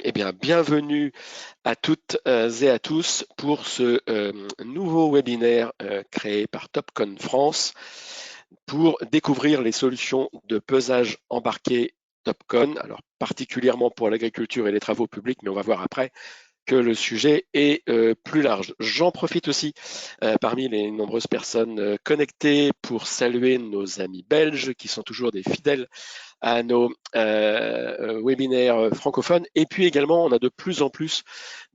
Eh bien, bienvenue à toutes et à tous pour ce nouveau webinaire créé par Topcon France pour découvrir les solutions de pesage embarqué Topcon, alors particulièrement pour l'agriculture et les travaux publics, mais on va voir après que le sujet est plus large. J'en profite aussi parmi les nombreuses personnes connectées pour saluer nos amis belges qui sont toujours des fidèles à nos webinaires francophones. Et puis également, on a de plus en plus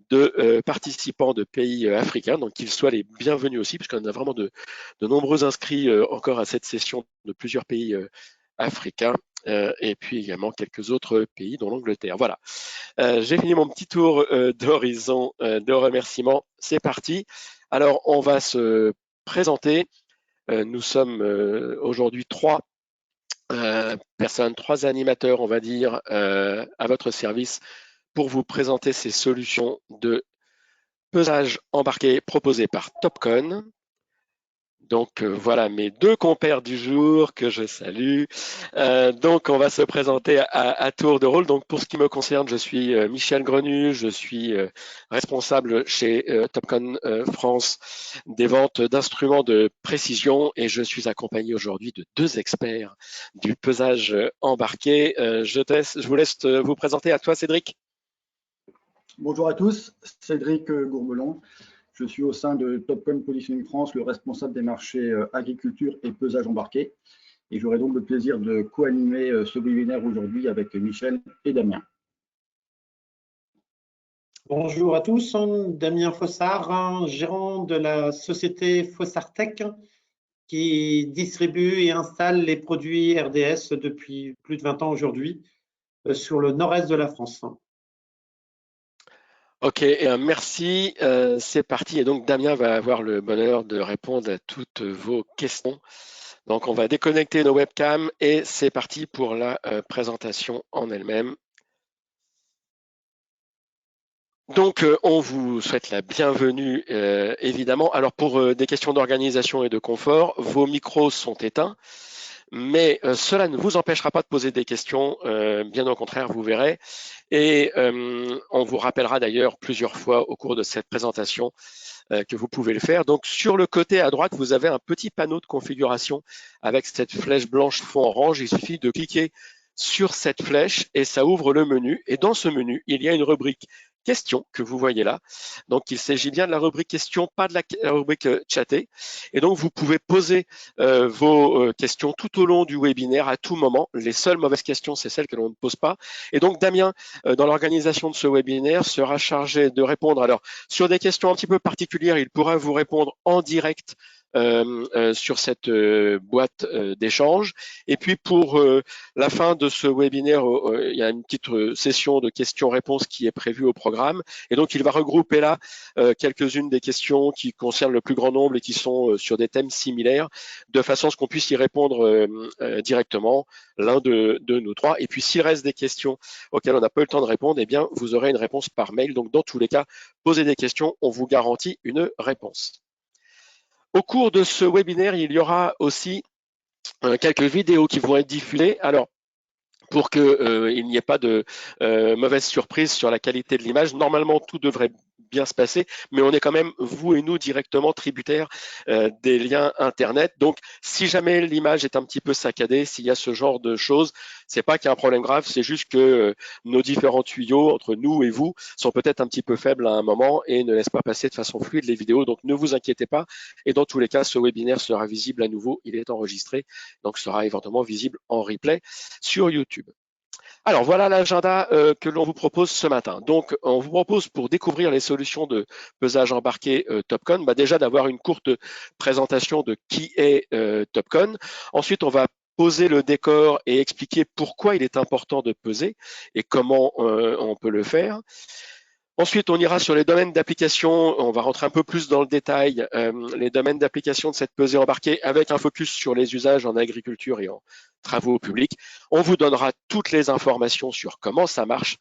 de participants de pays africains, donc qu'ils soient les bienvenus aussi, puisqu'on a vraiment de nombreux inscrits encore à cette session de plusieurs pays africains. Et puis également quelques autres pays, dont l'Angleterre. Voilà, j'ai fini mon petit tour d'horizon de remerciements. C'est parti. Alors, on va se présenter. Nous sommes aujourd'hui trois personnes, trois animateurs, on va dire, à votre service pour vous présenter ces solutions de pesage embarqué proposées par Topcon. Donc voilà mes deux compères du jour que je salue. Donc on va se présenter à tour de rôle. Donc pour ce qui me concerne, je suis Michel Grenu, je suis responsable chez Topcon France des ventes d'instruments de précision et je suis accompagné aujourd'hui de deux experts du pesage embarqué. Je vous laisse vous présenter. À toi, Cédric. Bonjour à tous, Cédric Gourmelon. Je suis au sein de Topcon Positioning France, le responsable des marchés agriculture et pesage embarqué. Et j'aurai donc le plaisir de co-animer ce webinaire aujourd'hui avec Michel et Damien. Bonjour à tous, Damien Fossard, gérant de la société Fossard Tech qui distribue et installe les produits RDS depuis plus de 20 ans aujourd'hui sur le nord-est de la France. Ok, merci. C'est parti. Et donc, Damien va avoir le bonheur de répondre à toutes vos questions. Donc, on va déconnecter nos webcams et c'est parti pour la présentation en elle-même. Donc, on vous souhaite la bienvenue, évidemment. Alors, pour des questions d'organisation et de confort, vos micros sont éteints. Mais cela ne vous empêchera pas de poser des questions, bien au contraire, vous verrez. Et on vous rappellera d'ailleurs plusieurs fois au cours de cette présentation que vous pouvez le faire. Donc sur le côté à droite, vous avez un petit panneau de configuration avec cette flèche blanche fond orange. Il suffit de cliquer sur cette flèche et ça ouvre le menu. Et dans ce menu, il y a une rubrique questions que vous voyez là. Donc, il s'agit bien de la rubrique questions, pas de la rubrique chatter. Et donc, vous pouvez poser vos questions tout au long du webinaire à tout moment. Les seules mauvaises questions, c'est celles que l'on ne pose pas. Et donc, Damien, dans l'organisation de ce webinaire, sera chargé de répondre. Alors, sur des questions un petit peu particulières, il pourra vous répondre en direct sur cette boîte d'échange. Et puis pour la fin de ce webinaire, il y a une petite session de questions-réponses qui est prévue au programme. Et donc, il va regrouper là quelques-unes des questions qui concernent le plus grand nombre et qui sont sur des thèmes similaires, de façon à ce qu'on puisse y répondre directement, l'un de nous trois. Et puis, s'il reste des questions auxquelles on n'a pas eu le temps de répondre, eh bien, vous aurez une réponse par mail. Donc, dans tous les cas, posez des questions, on vous garantit une réponse. Au cours de ce webinaire, il y aura aussi quelques vidéos qui vont être diffusées. Alors, pour qu'il n'y ait pas de mauvaise surprise sur la qualité de l'image, normalement, tout devrait bien se passer, mais on est quand même, vous et nous, directement tributaires des liens Internet. Donc, si jamais l'image est un petit peu saccadée, s'il y a ce genre de choses, c'est pas qu'il y a un problème grave, c'est juste que nos différents tuyaux entre nous et vous sont peut-être un petit peu faibles à un moment et ne laissent pas passer de façon fluide les vidéos. Donc, ne vous inquiétez pas. Et dans tous les cas, ce webinaire sera visible à nouveau. Il est enregistré, donc sera éventuellement visible en replay sur YouTube. Alors voilà l'agenda que l'on vous propose ce matin. Donc on vous propose pour découvrir les solutions de pesage embarqué Topcon, déjà d'avoir une courte présentation de qui est Topcon. Ensuite on va poser le décor et expliquer pourquoi il est important de peser et comment on peut le faire. Ensuite, on ira sur les domaines d'application. On va rentrer un peu plus dans le détail, les domaines d'application de cette pesée embarquée avec un focus sur les usages en agriculture et en travaux publics. On vous donnera toutes les informations sur comment ça marche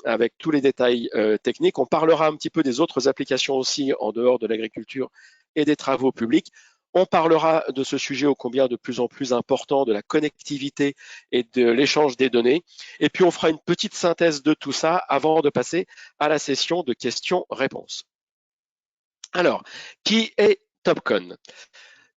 avec tous les détails techniques. On parlera un petit peu des autres applications aussi en dehors de l'agriculture et des travaux publics. On parlera de ce sujet ô combien de plus en plus important, de la connectivité et de l'échange des données. Et puis, on fera une petite synthèse de tout ça avant de passer à la session de questions-réponses. Alors, qui est Topcon?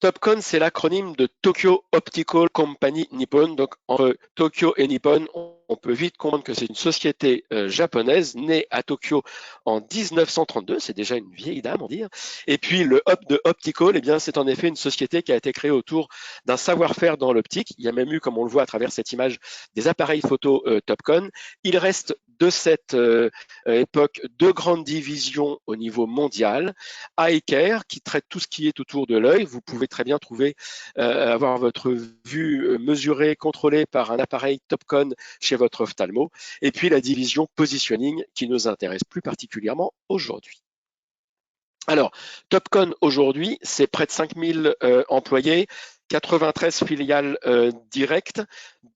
Topcon, c'est l'acronyme de Tokyo Optical Company Nippon. Donc, entre Tokyo et Nippon, on peut vite comprendre que c'est une société japonaise née à Tokyo en 1932. C'est déjà une vieille dame, on dire. Et puis, le hub de Optical, eh bien, c'est en effet une société qui a été créée autour d'un savoir-faire dans l'optique. Il y a même eu, comme on le voit à travers cette image, des appareils photo Topcon. Il reste de cette époque deux grandes divisions au niveau mondial. Eye Care, qui traite tout ce qui est autour de l'œil. Vous pouvez très bien avoir votre vue mesurée, contrôlée par un appareil Topcon chez votre ophtalmo. Et puis la division Positioning, qui nous intéresse plus particulièrement aujourd'hui. Alors, Topcon aujourd'hui, c'est près de 5000 employés, 93 filiales directes,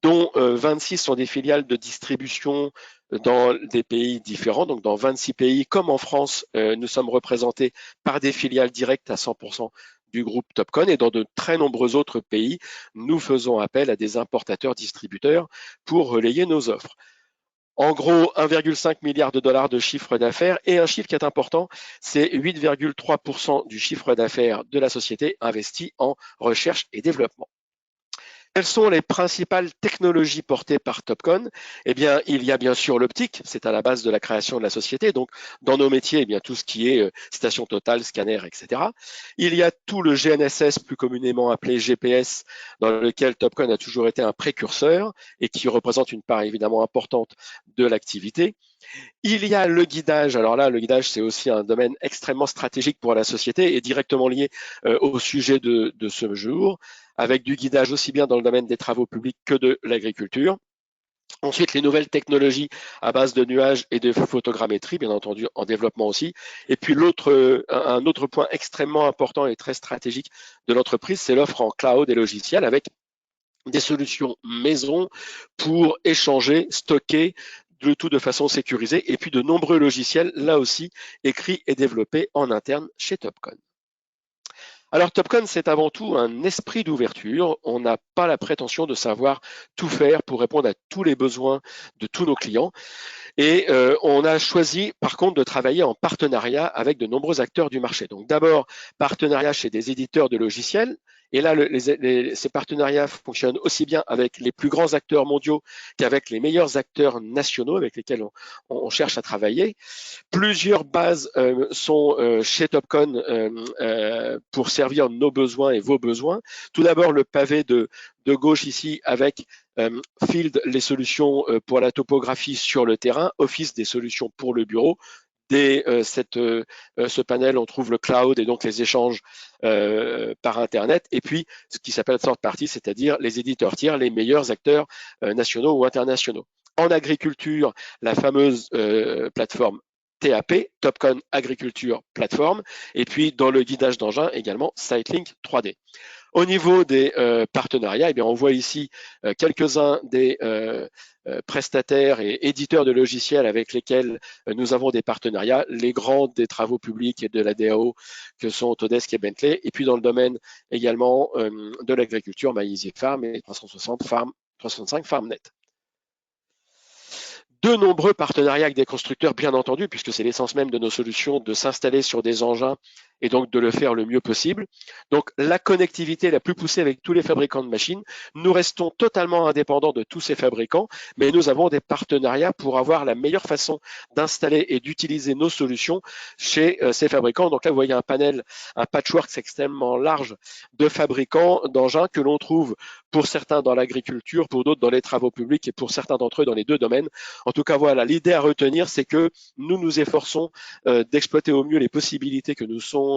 dont 26 sont des filiales de distribution dans des pays différents. Donc, dans 26 pays, comme en France, nous sommes représentés par des filiales directes à 100% du groupe Topcon. Et dans de très nombreux autres pays, nous faisons appel à des importateurs-distributeurs pour relayer nos offres. En gros, 1,5 milliard de dollars de chiffre d'affaires et un chiffre qui est important, c'est 8,3% du chiffre d'affaires de la société investi en recherche et développement. Quelles sont les principales technologies portées par Topcon? Eh bien, il y a bien sûr l'optique, c'est à la base de la création de la société. Donc, dans nos métiers, eh bien, tout ce qui est station totale, scanner, etc. Il y a tout le GNSS, plus communément appelé GPS, dans lequel Topcon a toujours été un précurseur et qui représente une part évidemment importante de l'activité. Il y a le guidage. Alors là, le guidage, c'est aussi un domaine extrêmement stratégique pour la société et directement lié au sujet de ce jour, avec du guidage aussi bien dans le domaine des travaux publics que de l'agriculture. Ensuite, les nouvelles technologies à base de nuages et de photogrammétrie, bien entendu, en développement aussi. Et puis un autre point extrêmement important et très stratégique de l'entreprise, c'est l'offre en cloud et logiciel avec des solutions maison pour échanger, stocker, le tout de façon sécurisée, et puis de nombreux logiciels, là aussi, écrits et développés en interne chez Topcon. Alors Topcon, c'est avant tout un esprit d'ouverture. On n'a pas la prétention de savoir tout faire pour répondre à tous les besoins de tous nos clients. Et on a choisi, par contre, de travailler en partenariat avec de nombreux acteurs du marché. Donc d'abord, partenariat chez des éditeurs de logiciels. Et là, ces partenariats fonctionnent aussi bien avec les plus grands acteurs mondiaux qu'avec les meilleurs acteurs nationaux avec lesquels on cherche à travailler. Plusieurs bases sont chez Topcon pour servir nos besoins et vos besoins. Tout d'abord, le pavé de gauche ici avec Field, les solutions pour la topographie sur le terrain, Office, des solutions pour le bureau. Dès ce panel, on trouve le cloud et donc les échanges par Internet. Et puis, ce qui s'appelle third party, c'est-à-dire les éditeurs tiers, les meilleurs acteurs nationaux ou internationaux. En agriculture, la fameuse plateforme TAP, Topcon Agriculture Platform, et puis dans le guidage d'engins également Sightlink 3D. Au niveau des partenariats, eh bien, on voit ici quelques-uns des prestataires et éditeurs de logiciels avec lesquels nous avons des partenariats, les grands des travaux publics et de la DAO que sont Autodesk et Bentley, et puis dans le domaine également de l'agriculture, MyEasyFarm et 365 FarmNet. De nombreux partenariats avec des constructeurs, bien entendu, puisque c'est l'essence même de nos solutions de s'installer sur des engins et donc de le faire le mieux possible. Donc la connectivité la plus poussée avec tous les fabricants de machines. Nous restons totalement indépendants de tous ces fabricants, mais nous avons des partenariats pour avoir la meilleure façon d'installer et d'utiliser nos solutions chez ces fabricants. Donc là, vous voyez un panel, un patchwork extrêmement large de fabricants d'engins que l'on trouve pour certains dans l'agriculture, pour d'autres dans les travaux publics et pour certains d'entre eux dans les deux domaines. En tout cas, voilà, l'idée à retenir, c'est que nous nous efforçons d'exploiter au mieux les possibilités qui nous sont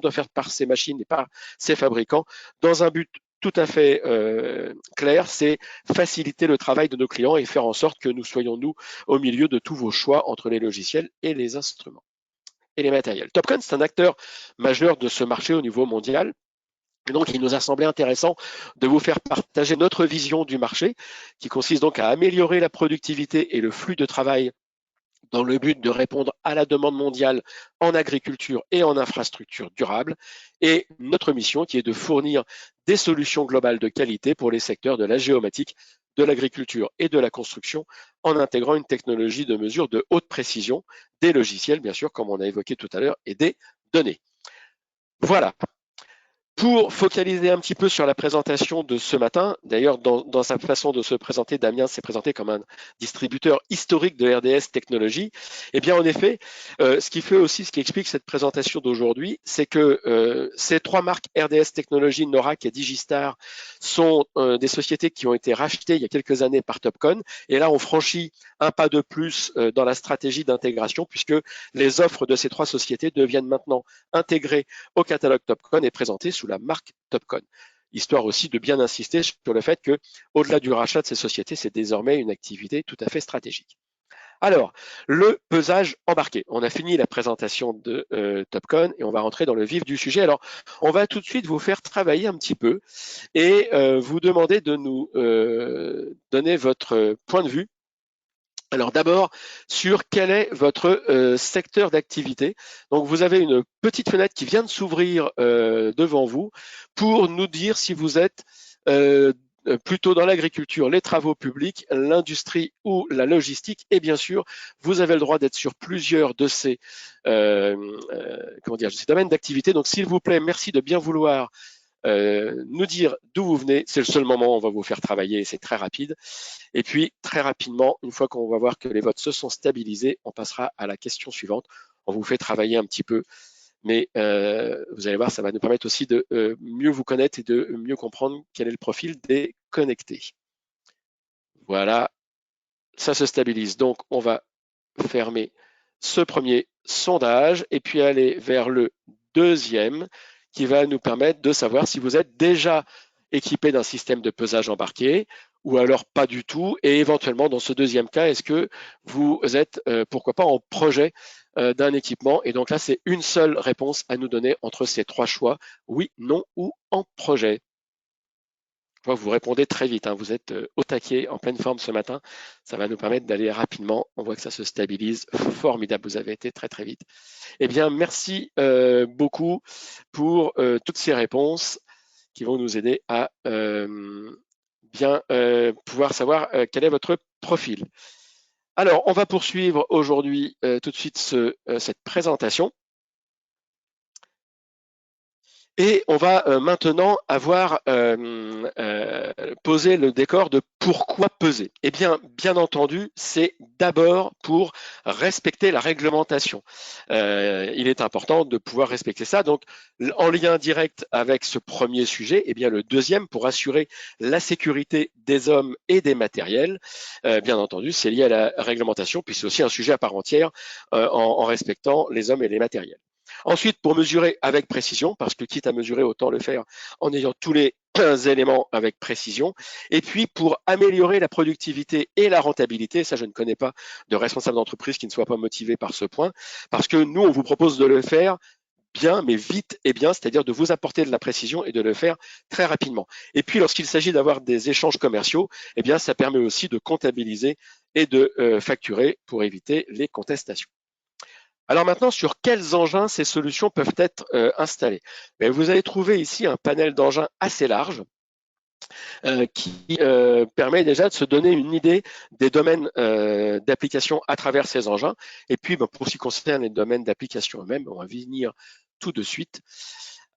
offertes par ces machines et par ces fabricants dans un but tout à fait clair, c'est faciliter le travail de nos clients et faire en sorte que nous soyons, nous, au milieu de tous vos choix entre les logiciels et les instruments et les matériels. Topcon, c'est un acteur majeur de ce marché au niveau mondial. Et donc, il nous a semblé intéressant de vous faire partager notre vision du marché, qui consiste donc à améliorer la productivité et le flux de travail dans le but de répondre à la demande mondiale en agriculture et en infrastructure durable. Et notre mission qui est de fournir des solutions globales de qualité pour les secteurs de la géomatique, de l'agriculture et de la construction en intégrant une technologie de mesure de haute précision, des logiciels bien sûr comme on a évoqué tout à l'heure et des données. Voilà. Pour focaliser un petit peu sur la présentation de ce matin, d'ailleurs dans sa façon de se présenter, Damien s'est présenté comme un distributeur historique de RDS Technologies. Eh bien en effet, ce qui explique cette présentation d'aujourd'hui, c'est que ces trois marques RDS Technologies, Norak et Digistar sont des sociétés qui ont été rachetées il y a quelques années par Topcon. Et là, on franchit un pas de plus dans la stratégie d'intégration puisque les offres de ces trois sociétés deviennent maintenant intégrées au catalogue Topcon et présentées sous la marque Topcon. Histoire aussi de bien insister sur le fait que, au-delà du rachat de ces sociétés, c'est désormais une activité tout à fait stratégique. Alors, le pesage embarqué. On a fini la présentation de Topcon et on va rentrer dans le vif du sujet. Alors, on va tout de suite vous faire travailler un petit peu et vous demander de nous donner votre point de vue. Alors d'abord, sur quel est votre secteur d'activité. Donc vous avez une petite fenêtre qui vient de s'ouvrir devant vous pour nous dire si vous êtes plutôt dans l'agriculture, les travaux publics, l'industrie ou la logistique. Et bien sûr, vous avez le droit d'être sur plusieurs de ces, ces domaines d'activité. Donc s'il vous plaît, merci de bien vouloir nous dire d'où vous venez. C'est le seul moment où on va vous faire travailler, c'est très rapide. Et puis, très rapidement, une fois qu'on va voir que les votes se sont stabilisés, on passera à la question suivante. On vous fait travailler un petit peu, mais vous allez voir, ça va nous permettre aussi de mieux vous connaître et de mieux comprendre quel est le profil des connectés. Voilà, ça se stabilise. Donc, on va fermer ce premier sondage et puis aller vers le deuxième qui va nous permettre de savoir si vous êtes déjà équipé d'un système de pesage embarqué ou alors pas du tout. Et éventuellement, dans ce deuxième cas, est-ce que vous êtes, pourquoi pas, en projet d'un équipement? Et donc là, c'est une seule réponse à nous donner entre ces trois choix, oui, non ou en projet. Je vois que vous répondez très vite, hein. Vous êtes au taquet, en pleine forme ce matin. Ça va nous permettre d'aller rapidement. On voit que ça se stabilise. Formidable, vous avez été très très vite. Eh bien, merci beaucoup pour toutes ces réponses qui vont nous aider à bien pouvoir savoir quel est votre profil. Alors, on va poursuivre aujourd'hui tout de suite cette présentation. Et on va maintenant avoir posé le décor de pourquoi peser. Eh bien, bien entendu, c'est d'abord pour respecter la réglementation. Il est important de pouvoir respecter ça. Donc, en lien direct avec ce premier sujet, eh bien, le deuxième, pour assurer la sécurité des hommes et des matériels, bien entendu, c'est lié à la réglementation, puis c'est aussi un sujet à part entière en respectant les hommes et les matériels. Ensuite, pour mesurer avec précision, parce que quitte à mesurer, autant le faire en ayant tous les éléments avec précision. Et puis, pour améliorer la productivité et la rentabilité, ça, je ne connais pas de responsable d'entreprise qui ne soit pas motivé par ce point, parce que nous, on vous propose de le faire bien, mais vite et bien, c'est-à-dire de vous apporter de la précision et de le faire très rapidement. Et puis, lorsqu'il s'agit d'avoir des échanges commerciaux, eh bien, ça permet aussi de comptabiliser et de facturer pour éviter les contestations. Alors maintenant, sur quels engins ces solutions peuvent être installées? Vous allez trouver ici un panel d'engins assez large qui permet déjà de se donner une idée des domaines d'application à travers ces engins. Et puis, pour ce qui concerne les domaines d'application eux-mêmes, on va venir tout de suite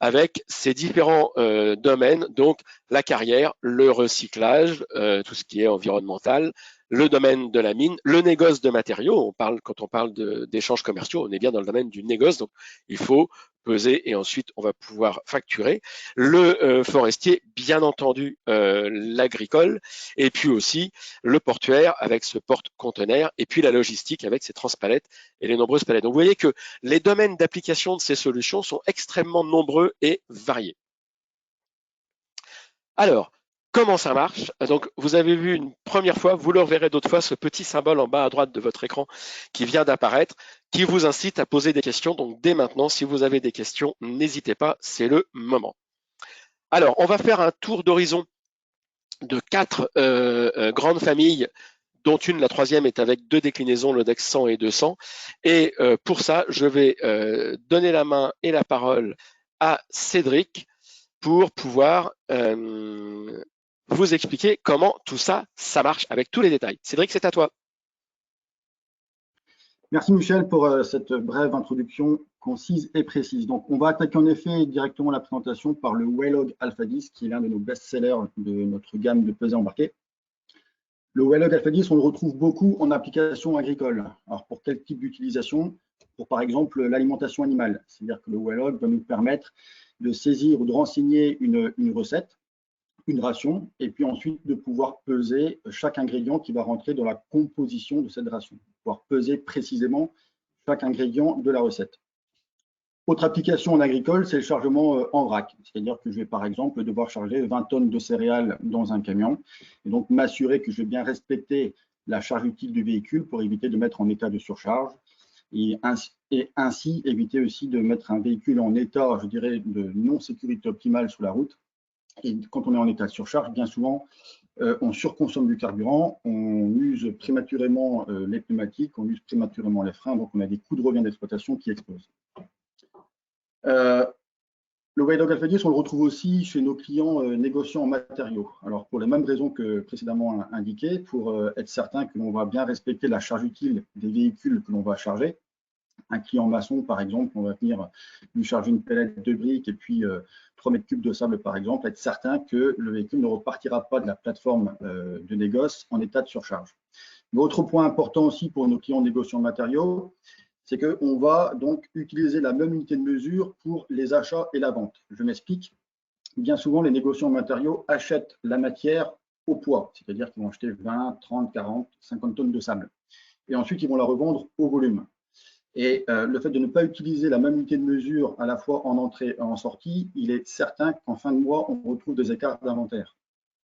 avec ces différents domaines, donc la carrière, le recyclage, tout ce qui est environnemental, le domaine de la mine, le négoce de matériaux. Quand on parle d'échanges commerciaux, on est bien dans le domaine du négoce, donc il faut peser et ensuite on va pouvoir facturer. Le forestier, bien entendu, l'agricole, et puis aussi le portuaire avec ce porte-conteneur, et puis la logistique avec ses transpalettes et les nombreuses palettes. Donc vous voyez que les domaines d'application de ces solutions sont extrêmement nombreux et variés. Alors, comment ça marche? Donc, vous avez vu une première fois, vous le reverrez d'autres fois, ce petit symbole en bas à droite de votre écran qui vient d'apparaître, qui vous incite à poser des questions. Donc, dès maintenant, si vous avez des questions, n'hésitez pas, c'est le moment. Alors, on va faire un tour d'horizon de 4 grandes familles dont une, la troisième, est avec 2 déclinaisons, le DEX 100 et 200. Et pour ça, je vais donner la main et la parole à Cédric pour pouvoir vous expliquer comment tout ça, ça marche avec tous les détails. Cédric, c'est à toi. Merci Michel pour cette brève introduction concise et précise. Donc, on va attaquer en effet directement la présentation par le Waylog Alpha 10, qui est l'un de nos best-sellers de notre gamme de pesées embarquées. Le Waylog Alpha 10, on le retrouve beaucoup en application agricole. Alors, pour quel type d'utilisation? Pour par exemple l'alimentation animale. C'est-à-dire que le Waylog va nous permettre de saisir ou de renseigner une recette, une ration, et puis ensuite de pouvoir peser chaque ingrédient qui va rentrer dans la composition de cette ration, pouvoir peser précisément chaque ingrédient de la recette. Autre application en agricole, c'est le chargement en vrac, c'est-à-dire que je vais par exemple devoir charger 20 tonnes de céréales dans un camion, et donc m'assurer que je vais bien respecter la charge utile du véhicule pour éviter de mettre en état de surcharge, et ainsi éviter aussi de mettre un véhicule en état, je dirais, de non-sécurité optimale sur la route. Et quand on est en état de surcharge, bien souvent, on surconsomme du carburant, on use prématurément les pneumatiques, on use prématurément les freins, donc on a des coûts de revient d'exploitation qui explosent. Le Waylog Alpha 10, on le retrouve aussi chez nos clients négociants en matériaux. Alors, pour les mêmes raisons que précédemment indiquées, pour être certain que l'on va bien respecter la charge utile des véhicules que l'on va charger. Un client maçon, par exemple, on va venir lui charger une pellette de briques et puis 3 mètres cubes de sable, par exemple, être certain que le véhicule ne repartira pas de la plateforme de négoce en état de surcharge. L'autre point important aussi pour nos clients négociants en matériaux, c'est qu'on va donc utiliser la même unité de mesure pour les achats et la vente. Je m'explique. Bien souvent, les négociants en matériaux achètent la matière au poids, c'est-à-dire qu'ils vont acheter 20, 30, 40, 50 tonnes de sable. Et ensuite, ils vont la revendre au volume. Et le fait de ne pas utiliser la même unité de mesure à la fois en entrée et en sortie, il est certain qu'en fin de mois, on retrouve des écarts d'inventaire.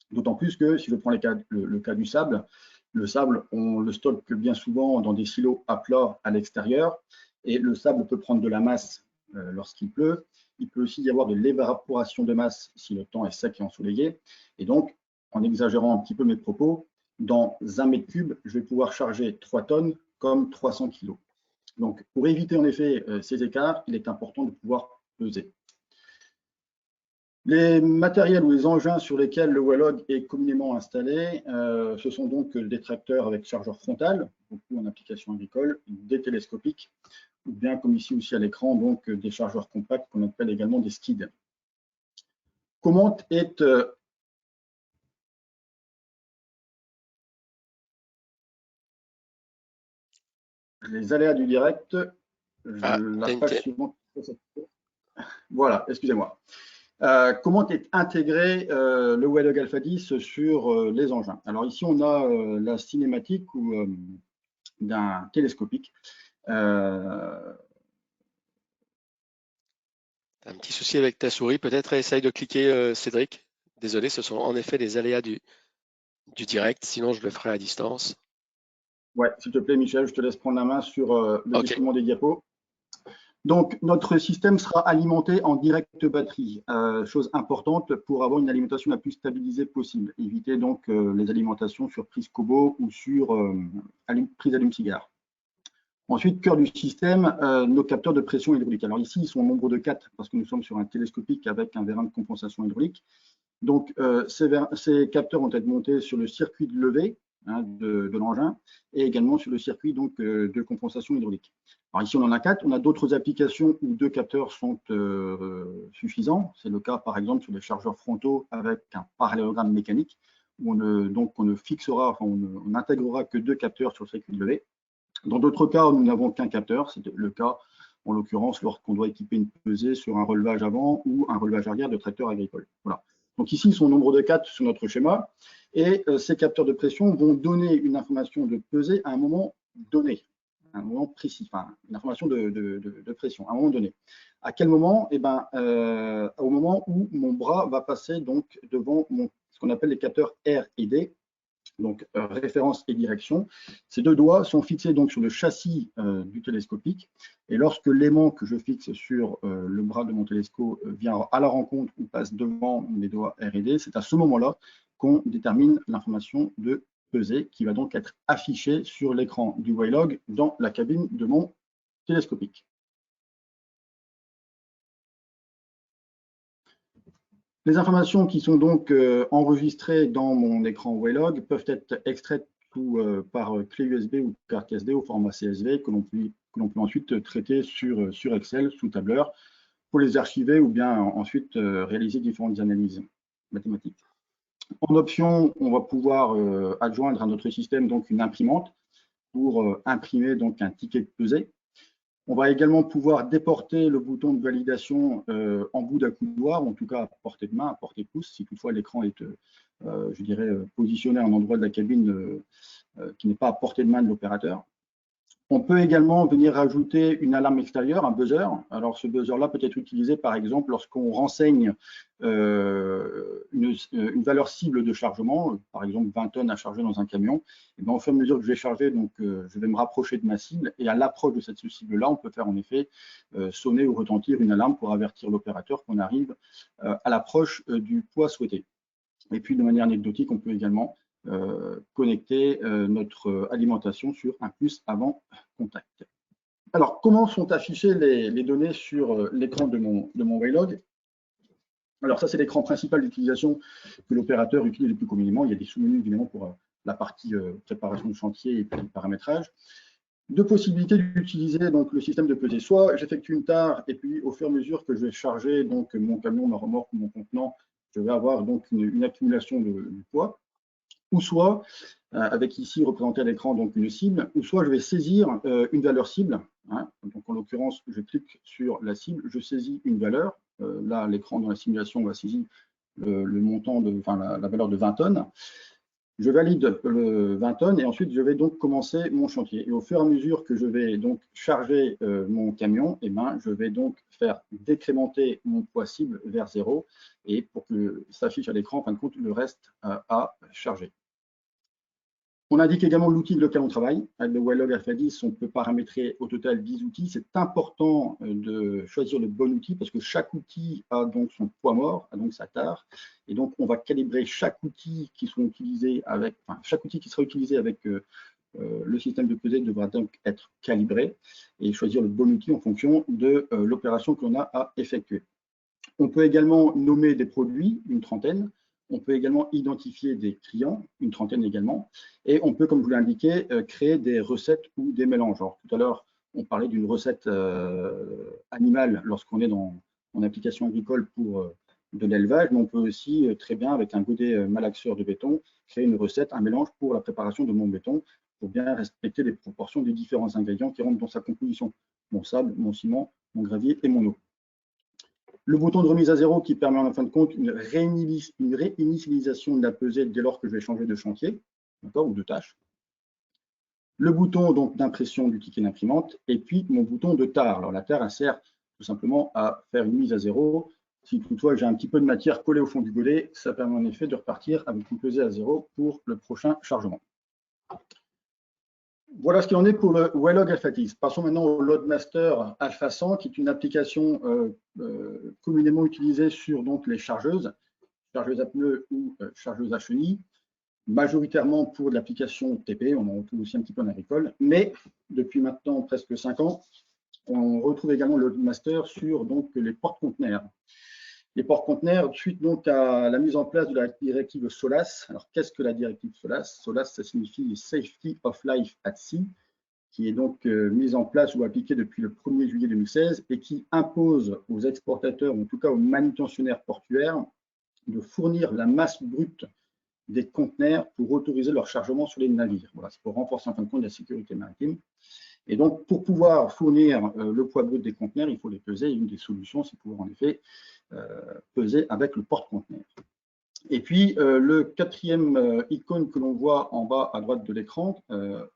D'autant plus que, si je prends le cas du sable, le sable, on le stocke bien souvent dans des silos à plat à l'extérieur, et le sable peut prendre de la masse lorsqu'il pleut. Il peut aussi y avoir de l'évaporation de masse si le temps est sec et ensoleillé. Et donc, en exagérant un petit peu mes propos, dans 1 mètre cube, je vais pouvoir charger 3 tonnes comme 300 kilos. Donc, pour éviter en effet ces écarts, il est important de pouvoir peser. Les matériels ou les engins sur lesquels le Waylog est communément installé, ce sont donc des tracteurs avec chargeur frontal, beaucoup en application agricole, des télescopiques, ou bien comme ici aussi à l'écran, donc des chargeurs compacts qu'on appelle également des skids. Comment est les aléas du direct, la page suivante. Voilà, excusez-moi. Comment est intégré le Waylog Alpha 10 sur les engins? Alors ici, on a la cinématique d'un télescopique. Un petit souci avec ta souris, peut-être essaye de cliquer, Cédric. Désolé, ce sont en effet les aléas du direct, sinon je le ferai à distance. Ouais, s'il te plaît, Michel, je te laisse prendre la main sur le défilement des diapos. Donc, notre système sera alimenté en direct batterie, chose importante pour avoir une alimentation la plus stabilisée possible. Éviter donc les alimentations sur prise Kobo ou sur prise allume-cigare. Ensuite, cœur du système, nos capteurs de pression hydraulique. Alors ici, ils sont au nombre de 4 parce que nous sommes sur un télescopique avec un vérin de compensation hydraulique. Donc, ces capteurs vont être montés sur le circuit de levée de l'engin et également sur le circuit donc, de compensation hydraulique. Alors ici, on en a 4. On a d'autres applications où 2 capteurs sont suffisants. C'est le cas, par exemple, sur les chargeurs frontaux avec un parallélogramme mécanique où on ne fixera, enfin, on n'intégrera que 2 capteurs sur le circuit de levée. Dans d'autres cas, nous n'avons qu'un capteur. C'est le cas, en l'occurrence, lorsqu'on doit équiper une pesée sur un relevage avant ou un relevage arrière de tracteur agricole. Voilà. Donc ici, ils sont au nombre de 4 sur notre schéma. Et ces capteurs de pression vont donner une information de pesée à un moment donné, à un moment précis, enfin, une information de pression à un moment donné. À quel moment? Eh ben, au moment où mon bras va passer donc devant ce qu'on appelle les capteurs R et D, donc référence et direction. Ces 2 doigts sont fixés donc sur le châssis du télescopique, et lorsque l'aimant que je fixe sur le bras de mon télescope vient à la rencontre ou passe devant les doigts R et D, c'est à ce moment-là qu'on détermine l'information de pesée qui va donc être affichée sur l'écran du Waylog dans la cabine de mon télescopique. Les informations qui sont donc enregistrées dans mon écran Waylog peuvent être extraites par clé USB ou carte SD au format CSV que l'on peut ensuite traiter sur Excel sous tableur pour les archiver ou bien ensuite réaliser différentes analyses mathématiques. En option, on va pouvoir adjoindre à notre système donc une imprimante pour imprimer donc un ticket de pesée. On va également pouvoir déporter le bouton de validation en bout d'accoudoir, en tout cas à portée de main, à portée de pouce, si toutefois l'écran est, je dirais, positionné à un endroit de la cabine qui n'est pas à portée de main de l'opérateur. On peut également venir rajouter une alarme extérieure, un buzzer. Alors ce buzzer-là peut être utilisé par exemple lorsqu'on renseigne une valeur cible de chargement, par exemple 20 tonnes à charger dans un camion. Et bien, au fur et à mesure que je vais charger, donc, je vais me rapprocher de ma cible et à l'approche de cette cible-là, on peut faire en effet sonner ou retentir une alarme pour avertir l'opérateur qu'on arrive à l'approche du poids souhaité. Et puis de manière anecdotique, on peut également connecter notre alimentation sur un puce avant contact. Alors, comment sont affichées les données sur l'écran de mon Waylog? Alors ça, c'est l'écran principal d'utilisation que l'opérateur utilise le plus communément. Il y a des sous-menus évidemment pour la partie préparation de chantier et puis paramétrage. Deux possibilités d'utiliser donc le système de pesée. Soit j'effectue une tare et puis au fur et à mesure que je vais charger donc mon camion, ma remorque, mon contenant, je vais avoir donc une accumulation du poids. Ou soit, avec ici représenté à l'écran donc une cible, ou soit je vais saisir une valeur cible. Hein, donc en l'occurrence, je clique sur la cible, je saisis une valeur. Là, l'écran dans la simulation va saisir le montant la valeur de 20 tonnes. Je valide le 20 tonnes et ensuite je vais donc commencer mon chantier. Et au fur et à mesure que je vais donc charger mon camion, je vais donc faire décrémenter mon poids cible vers 0 et pour que s'affiche à l'écran, en fin de compte, le reste à charger. On indique également l'outil avec lequel on travaille. Avec le Waylog Alpha 10, on peut paramétrer au total 10 outils. C'est important de choisir le bon outil parce que chaque outil a donc son poids mort, a donc sa tare. Et donc, on va calibrer chaque outil qui sera utilisé avec le système de pesée devra donc être calibré et choisir le bon outil en fonction de l'opération que l'on a à effectuer. On peut également nommer des produits, une trentaine. On peut également identifier des clients, une trentaine également, et on peut, comme je vous l'ai indiqué, créer des recettes ou des mélanges. Alors, tout à l'heure, on parlait d'une recette animale lorsqu'on est en application agricole pour de l'élevage, mais on peut aussi très bien, avec un godet malaxeur de béton, créer une recette, un mélange pour la préparation de mon béton, pour bien respecter les proportions des différents ingrédients qui rentrent dans sa composition. Mon sable, mon ciment, mon gravier et mon eau. Le bouton de remise à zéro qui permet en fin de compte une réinitialisation de la pesée dès lors que je vais changer de chantier, ou de tâche. Le bouton d'impression du ticket d'imprimante et puis mon bouton de tare. Alors la tare, elle sert tout simplement à faire une mise à zéro. Si toutefois j'ai un petit peu de matière collée au fond du godet, ça permet en effet de repartir avec une pesée à zéro pour le prochain chargement. Voilà ce qu'il en est pour le Waylog Alpha 10. Passons maintenant au Loadmaster Alpha 100, qui est une application communément utilisée sur donc, les chargeuses à pneus ou chargeuses à chenilles, majoritairement pour de l'application TP, on en retrouve aussi un petit peu en agricole, mais depuis maintenant presque 5 ans, on retrouve également le Loadmaster sur donc, les porte-conteneurs. Les porte-conteneurs, suite donc à la mise en place de la directive SOLAS. Alors, qu'est-ce que la directive SOLAS? SOLAS, ça signifie Safety of Life at Sea, qui est donc mise en place ou appliquée depuis le 1er juillet 2016 et qui impose aux exportateurs, ou en tout cas aux manutentionnaires portuaires, de fournir la masse brute des conteneurs pour autoriser leur chargement sur les navires. Voilà, c'est pour renforcer en fin de compte la sécurité maritime. Et donc, pour pouvoir fournir le poids brut des conteneurs, il faut les peser. Et une des solutions, c'est pouvoir en effet peser avec le porte-conteneur. Et puis, le quatrième icône que l'on voit en bas à droite de l'écran,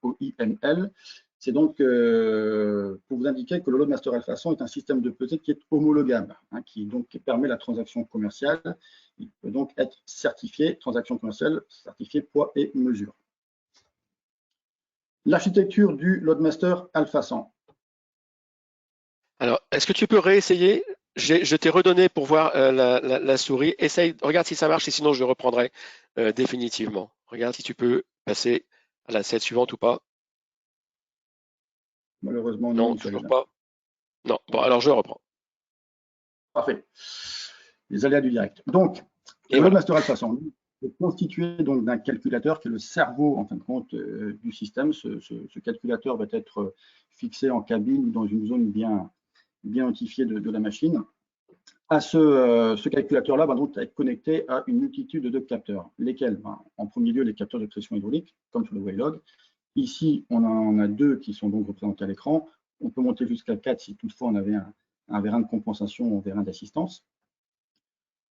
OIML, c'est donc pour vous indiquer que le Loadmaster Alpha 100 est un système de pesée qui est homologable, hein, qui permet la transaction commerciale. Il peut donc être certifié, transaction commerciale, certifié poids et mesure. L'architecture du Loadmaster Alpha 100. Alors, est-ce que tu peux réessayer? Je t'ai redonné pour voir la souris. Essaye, regarde si ça marche et sinon je reprendrai définitivement. Regarde si tu peux passer à la slide suivante ou pas? Malheureusement, Non, Michel. toujours pas. Non. Bon, alors je reprends. Parfait. Les aléas du direct. Donc, Et le voilà. Loadmaster Alpha 100 est constitué donc d'un calculateur qui est le cerveau, en fin de compte, du système. Ce calculateur va être fixé en cabine ou dans une zone bien identifiée de la machine. À ce calculateur-là va donc être connecté à une multitude de capteurs, lesquels, en premier lieu, les capteurs de pression hydraulique, comme sur le Waylog. Ici, on en a 2 qui sont donc représentés à l'écran. On peut monter jusqu'à 4 si toutefois on avait un vérin de compensation ou un vérin d'assistance.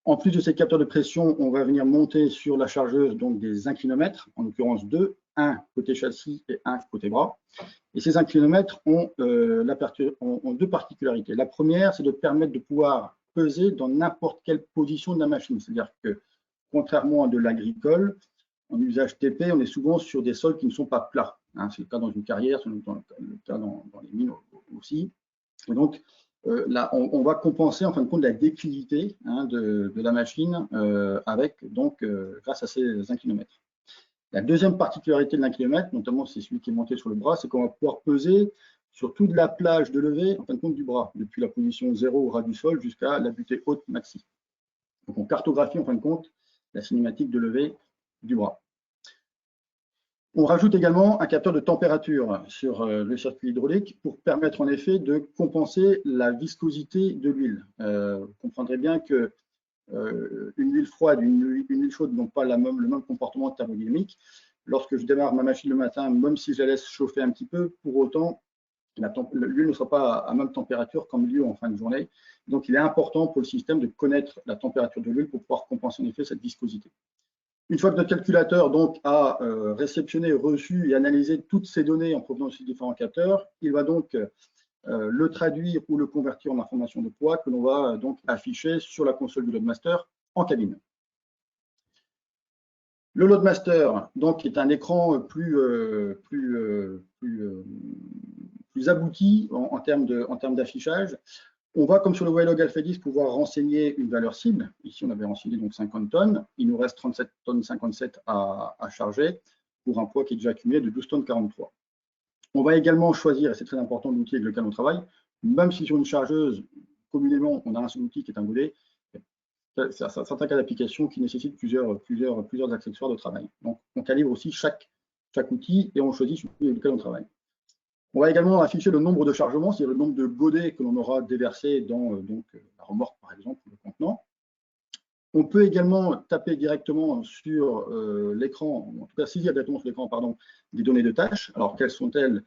En plus de ces capteurs de pression, on va venir monter sur la chargeuse donc des inclinomètres, en l'occurrence 2, un côté châssis et un côté bras. Et ces inclinomètres ont 2 particularités. La première, c'est de permettre de pouvoir peser dans n'importe quelle position de la machine. C'est-à-dire que, contrairement à de l'agricole, en usage TP, on est souvent sur des sols qui ne sont pas plats. C'est le cas dans une carrière, c'est le cas dans les mines aussi. Et donc, là, on va compenser en fin de compte la déclivité de la machine grâce à ces inclinomètres. La deuxième particularité de l'inclinomètre, notamment c'est celui qui est monté sur le bras, c'est qu'on va pouvoir peser sur toute la plage de levée en fin de compte du bras, depuis la position 0 au ras du sol jusqu'à la butée haute maxi. Donc on cartographie en fin de compte la cinématique de levée du bras. On rajoute également un capteur de température sur le circuit hydraulique pour permettre en effet de compenser la viscosité de l'huile. Vous comprendrez bien que une huile froide, une huile chaude n'ont pas le même comportement thermodynamique. Lorsque je démarre ma machine le matin, même si je la laisse chauffer un petit peu, pour autant, l'huile ne sera pas à même température qu'en milieu ou en fin de journée. Donc, il est important pour le système de connaître la température de l'huile pour pouvoir compenser en effet cette viscosité. Une fois que notre calculateur donc, a réceptionné, reçu et analysé toutes ces données en provenance de ces différents capteurs, il va donc le traduire ou le convertir en information de poids que l'on va donc afficher sur la console du Loadmaster en cabine. Le Loadmaster donc, est un écran plus abouti en termes d'affichage. On va, comme sur le Waylog Alpha 10, pouvoir renseigner une valeur cible. Ici, on avait renseigné donc 50 tonnes. Il nous reste 37 tonnes 57 à charger pour un poids qui est déjà accumulé de 12 tonnes 43. On va également choisir, et c'est très important, l'outil avec lequel on travaille, même si sur une chargeuse, communément, on a un seul outil qui est un godet, certains cas d'application qui nécessitent plusieurs accessoires de travail. Donc, on calibre aussi chaque outil et on choisit celui avec lequel on travaille. On va également afficher le nombre de chargements, c'est-à-dire le nombre de godets que l'on aura déversés dans la remorque, par exemple, ou le contenant. On peut également taper directement sur l'écran, en tout cas saisir directement sur l'écran, des données de tâches. Alors, quelles sont-elles?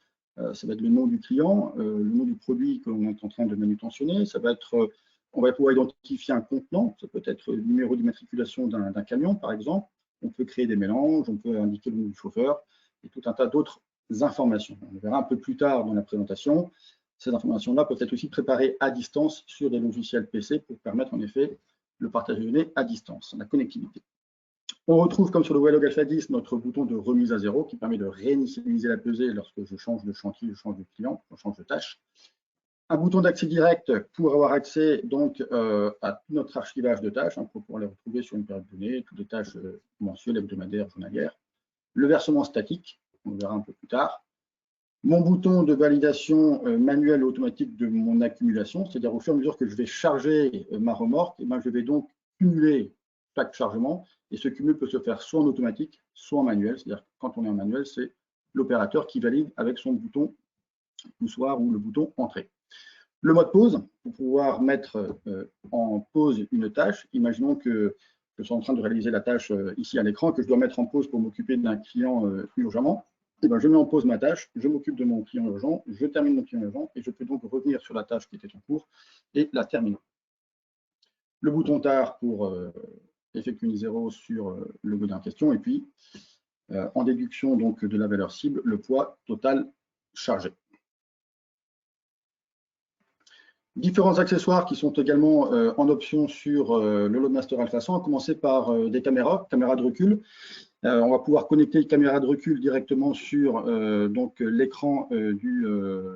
Ça va être le nom du client, le nom du produit que l'on est en train de manutentionner. Ça va être, on va pouvoir identifier un contenant. Ça peut être le numéro d'immatriculation d'un camion, par exemple. On peut créer des mélanges, on peut indiquer le nom du chauffeur et tout un tas d'autres informations. On le verra un peu plus tard dans la présentation. Ces informations-là peuvent être aussi préparées à distance sur des logiciels PC pour permettre en effet le partage de données à distance, la connectivité. On retrouve, comme sur le Waylog Alpha 10, notre bouton de remise à zéro qui permet de réinitialiser la pesée lorsque je change de chantier, je change de client, je change de tâche. Un bouton d'accès direct pour avoir accès donc à notre archivage de tâches, pour pouvoir les retrouver sur une période donnée, toutes les tâches mensuelles, hebdomadaires, journalières. Le versement statique, on le verra un peu plus tard. Mon bouton de validation manuelle et automatique de mon accumulation, c'est-à-dire au fur et à mesure que je vais charger ma remorque, je vais donc cumuler chaque chargement, et ce cumul peut se faire soit en automatique, soit en manuel, c'est-à-dire quand on est en manuel, c'est l'opérateur qui valide avec son bouton poussoir ou le bouton entrée. Le mode pause, pour pouvoir mettre en pause une tâche, imaginons que je suis en train de réaliser la tâche ici à l'écran, que je dois mettre en pause pour m'occuper d'un client urgemment. Je mets en pause ma tâche, je m'occupe de mon client urgent, je termine mon client urgent et je peux donc revenir sur la tâche qui était en cours et la terminer. Le bouton TAR pour effectuer une zéro sur le godin en question et puis en déduction donc de la valeur cible, le poids total chargé. Différents accessoires qui sont également en option sur le Loadmaster Alpha 100, à commencer par des caméras de recul. On va pouvoir connecter une caméra de recul directement sur l'écran du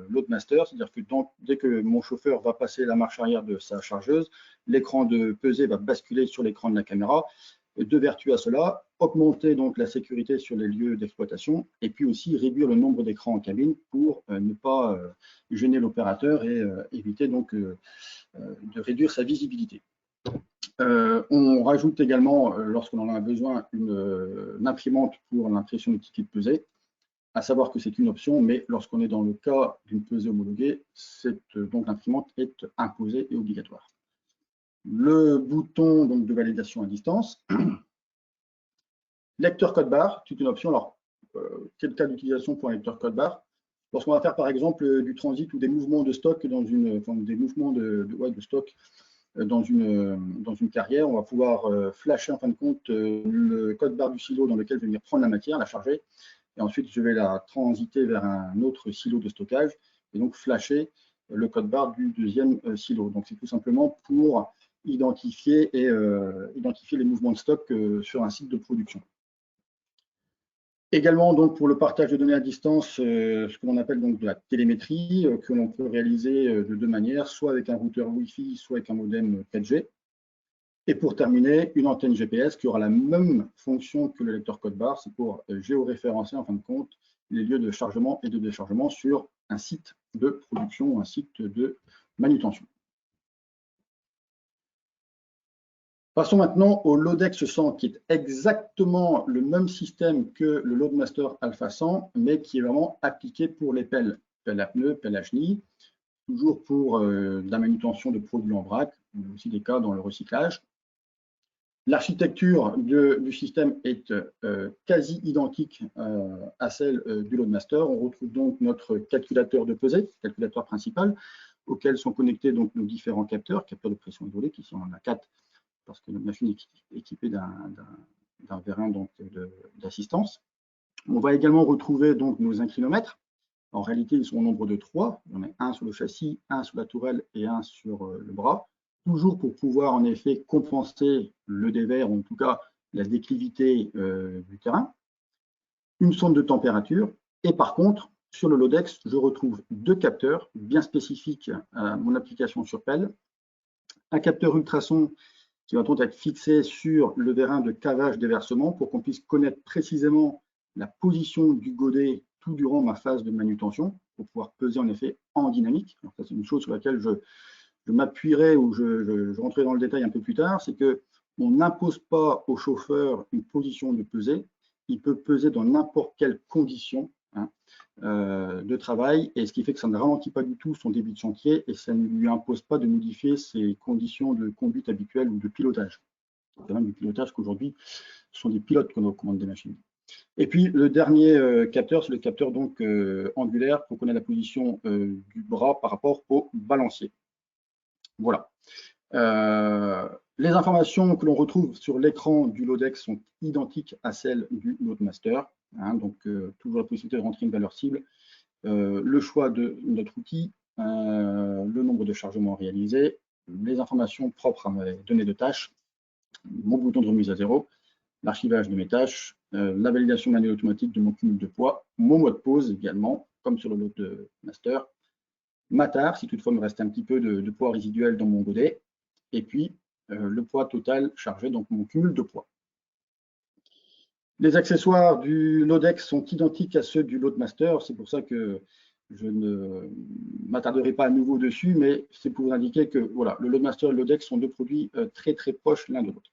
Loadmaster, c'est-à-dire que dès que mon chauffeur va passer la marche arrière de sa chargeuse, l'écran de pesée va basculer sur l'écran de la caméra deux vertus à cela: augmenter donc la sécurité sur les lieux d'exploitation, et puis aussi réduire le nombre d'écrans en cabine pour ne pas gêner l'opérateur et éviter donc de réduire sa visibilité. On rajoute également, lorsqu'on en a besoin, une imprimante pour l'impression du ticket de pesée, à savoir que c'est une option, mais lorsqu'on est dans le cas d'une pesée homologuée, donc l'imprimante est imposée et obligatoire. Le bouton donc de validation à distance. Lecteur code barre, c'est une option. Alors, quel cas d'utilisation pour un lecteur code barre? Lorsqu'on va faire par exemple du transit ou des mouvements de stock dans une, des mouvements de stock dans une carrière, on va pouvoir flasher en fin de compte le code barre du silo dans lequel je vais venir prendre la matière, la charger, et ensuite je vais la transiter vers un autre silo de stockage et donc flasher le code barre du deuxième silo. Donc c'est tout simplement pour identifier les mouvements de stock sur un site de production. Également, donc, pour le partage de données à distance, ce que l'on appelle donc de la télémétrie, que l'on peut réaliser de deux manières, soit avec un routeur Wi-Fi, soit avec un modem 4G. Et pour terminer, une antenne GPS qui aura la même fonction que le lecteur code barre, c'est pour géoréférencer en fin de compte les lieux de chargement et de déchargement sur un site de production ou un site de manutention. Passons maintenant au Lodex 100, qui est exactement le même système que le Loadmaster Alpha 100, mais qui est vraiment appliqué pour les pelles à pneus, pelles à chenilles, toujours pour de la manutention de produits en vrac, mais aussi des cas dans le recyclage. L'architecture du système est quasi identique à celle du Loadmaster. On retrouve donc notre calculateur de pesée, calculateur principal, auquel sont connectés donc nos différents capteurs de pression hydraulique. Ici, on en a 4 parce que notre machine est équipée d'un vérin d'assistance. On va également retrouver donc nos inclinomètres. En réalité, ils sont au nombre de 3. On a un sur le châssis, un sur la tourelle et un sur le bras, toujours pour pouvoir en effet compenser le dévers, ou en tout cas la déclivité du terrain. Une sonde de température. Et par contre, sur le Lodex, je retrouve deux capteurs bien spécifiques à mon application sur pelle. Un capteur ultrason qui va donc être fixé sur le vérin de cavage déversement pour qu'on puisse connaître précisément la position du godet tout durant ma phase de manutention, pour pouvoir peser en effet en dynamique. Alors ça, c'est une chose sur laquelle je m'appuierai ou je rentrerai dans le détail un peu plus tard, c'est qu'on n'impose pas au chauffeur une position de pesée. Il peut peser dans n'importe quelle condition de travail, et ce qui fait que ça ne ralentit pas du tout son débit de chantier et ça ne lui impose pas de modifier ses conditions de conduite habituelles ou de pilotage. C'est même du pilotage qu'aujourd'hui, ce sont des pilotes qu'on commande des machines. Et puis le dernier capteur, c'est le capteur donc angulaire pour connaître la position du bras par rapport au balancier. Voilà. Les informations que l'on retrouve sur l'écran du Lodex sont identiques à celles du Loadmaster. Donc, toujours la possibilité de rentrer une valeur cible, le choix de notre outil, le nombre de chargements réalisés, les informations propres à mes données de tâches, mon bouton de remise à zéro, l'archivage de mes tâches, la validation manuelle automatique de mon cumul de poids, mon mot de pause également, comme sur le Loadmaster, ma tare, si toutefois il me reste un petit peu de poids résiduel dans mon godet, et puis le poids total chargé, donc mon cumul de poids. Les accessoires du Lodex sont identiques à ceux du Loadmaster, c'est pour ça que je ne m'attarderai pas à nouveau dessus, mais c'est pour vous indiquer que voilà, le Loadmaster et le Lodex sont deux produits très très proches l'un de l'autre.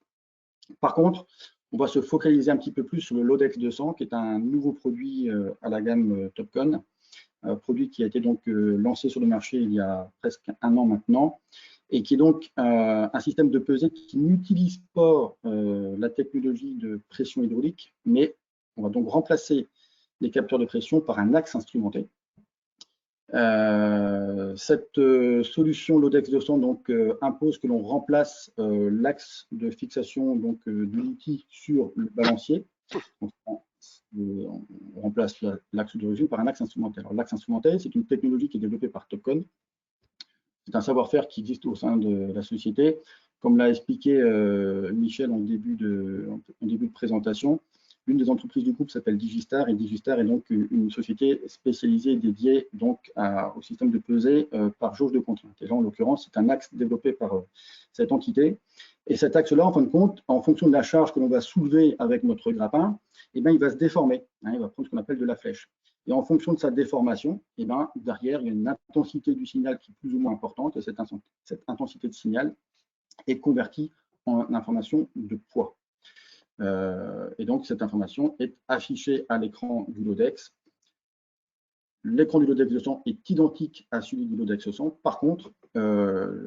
Par contre, on va se focaliser un petit peu plus sur le Lodex 200, qui est un nouveau produit à la gamme Topcon, produit qui a été donc lancé sur le marché il y a presque un an maintenant, et qui est donc un système de pesée qui n'utilise pas la technologie de pression hydraulique, mais on va donc remplacer les capteurs de pression par un axe instrumenté. Cette solution Lodex 200 donc, impose que l'on remplace l'axe de fixation donc, de l'outil sur le balancier. Donc, on remplace l'axe d'origine par un axe instrumentel. L'axe instrumentel, c'est une technologie qui est développée par Topcon. C'est un savoir-faire qui existe au sein de la société. Comme l'a expliqué Michel en début de présentation, l'une des entreprises du groupe s'appelle Digistar, et Digistar est donc une société spécialisée dédiée donc au système de pesée par jauge de contrainte. Et là, en l'occurrence, c'est un axe développé par cette entité Et cet axe-là, en fin de compte, en fonction de la charge que l'on va soulever avec notre grappin, eh bien, il va se déformer. Il va prendre ce qu'on appelle de la flèche. Et en fonction de sa déformation, eh bien, derrière, il y a une intensité du signal qui est plus ou moins importante. Et cette intensité de signal est convertie en information de poids. Et donc, cette information est affichée à l'écran du Lodex. L'écran du Lodex 200 est identique à celui du Lodex 100. Par contre,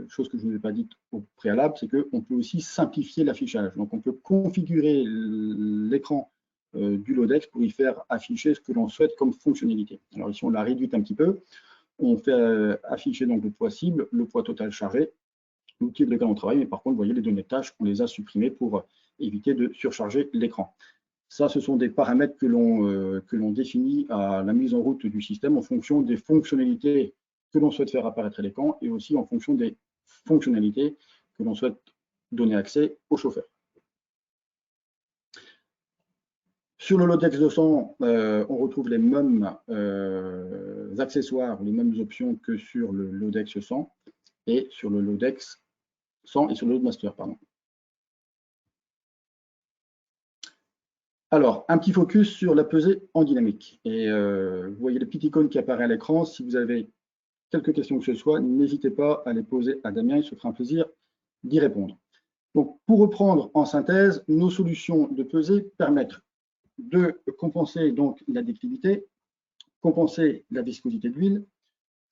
chose que je ne vous ai pas dite au préalable, c'est qu'on peut aussi simplifier l'affichage. Donc, on peut configurer l'écran du Lodex pour y faire afficher ce que l'on souhaite comme fonctionnalité. Alors ici, on l'a réduite un petit peu. On fait afficher donc le poids cible, le poids total chargé, l'outil avec lequel on travaille, mais par contre, vous voyez, les données de tâches, on les a supprimées pour éviter de surcharger l'écran. Ça, ce sont des paramètres que l'on définit à la mise en route du système en fonction des fonctionnalités que l'on souhaite faire apparaître à l'écran et aussi en fonction des fonctionnalités que l'on souhaite donner accès au chauffeur. Sur le Lodex 200, on retrouve les mêmes accessoires, les mêmes options que sur le Lodex 100 et sur le Lodex 100 et sur le Loadmaster, pardon. Alors, un petit focus sur la pesée en dynamique. Et vous voyez le petit icône qui apparaît à l'écran. Si vous avez quelques questions que ce soit, n'hésitez pas à les poser à Damien, il se fera un plaisir d'y répondre. Donc, pour reprendre en synthèse, nos solutions de pesée permettent de compenser donc la déclivité, compenser la viscosité de l'huile.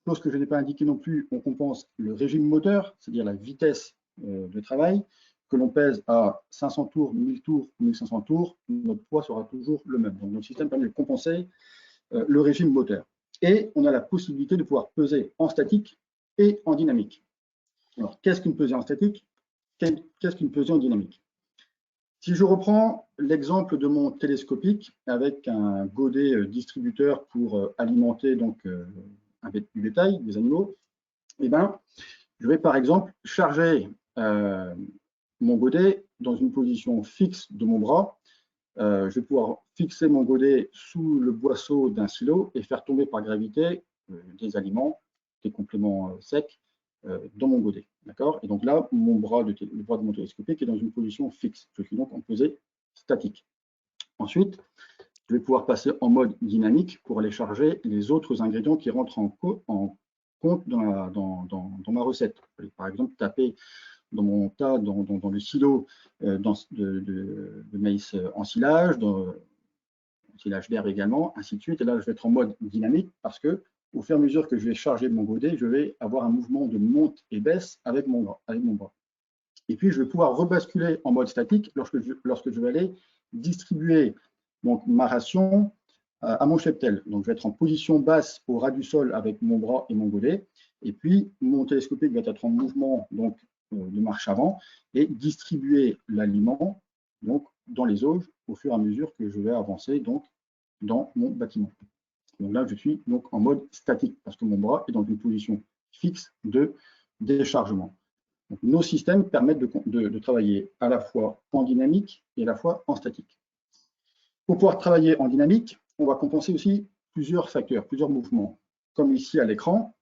Chose que je n'ai pas indiqué non plus, on compense le régime moteur, c'est-à-dire la vitesse de travail. Que l'on pèse à 500 tours, 1000 tours, 1500 tours, notre poids sera toujours le même. Donc, notre système permet de compenser le régime moteur. Et on a la possibilité de pouvoir peser en statique et en dynamique. Alors, qu'est-ce qu'une pesée en statique? Qu'est-ce qu'une pesée en dynamique? Si je reprends l'exemple de mon télescopique avec un godet distributeur pour alimenter donc du bétail, des animaux, eh ben, je vais par exemple charger mon godet dans une position fixe de mon bras. Je vais pouvoir fixer mon godet sous le boisseau d'un silo et faire tomber par gravité des aliments, des compléments secs dans mon godet. D'accord? Et donc là, le bras de mon télescopique est dans une position fixe. Je suis donc en pesée statique. Ensuite, je vais pouvoir passer en mode dynamique pour aller charger les autres ingrédients qui rentrent en compte dans ma recette. Par exemple, taper dans mon tas, dans le silo de maïs en silage, silage d'herbe également, ainsi de suite. Et là, je vais être en mode dynamique parce que au fur et à mesure que je vais charger mon godet, je vais avoir un mouvement de monte et baisse avec mon bras. Et puis, je vais pouvoir rebasculer en mode statique lorsque je vais aller distribuer donc, ma ration à mon cheptel. Donc, je vais être en position basse au ras du sol avec mon bras et mon godet. Et puis, mon télescopique va être en mouvement donc, de marche avant et distribuer l'aliment donc dans les auges au fur et à mesure que je vais avancer donc dans mon bâtiment. Donc là, je suis donc en mode statique parce que mon bras est dans une position fixe de déchargement. Donc, nos systèmes permettent de travailler à la fois en dynamique et à la fois en statique. Pour pouvoir travailler en dynamique, on va compenser aussi plusieurs facteurs, plusieurs mouvements. Comme ici à l'écran,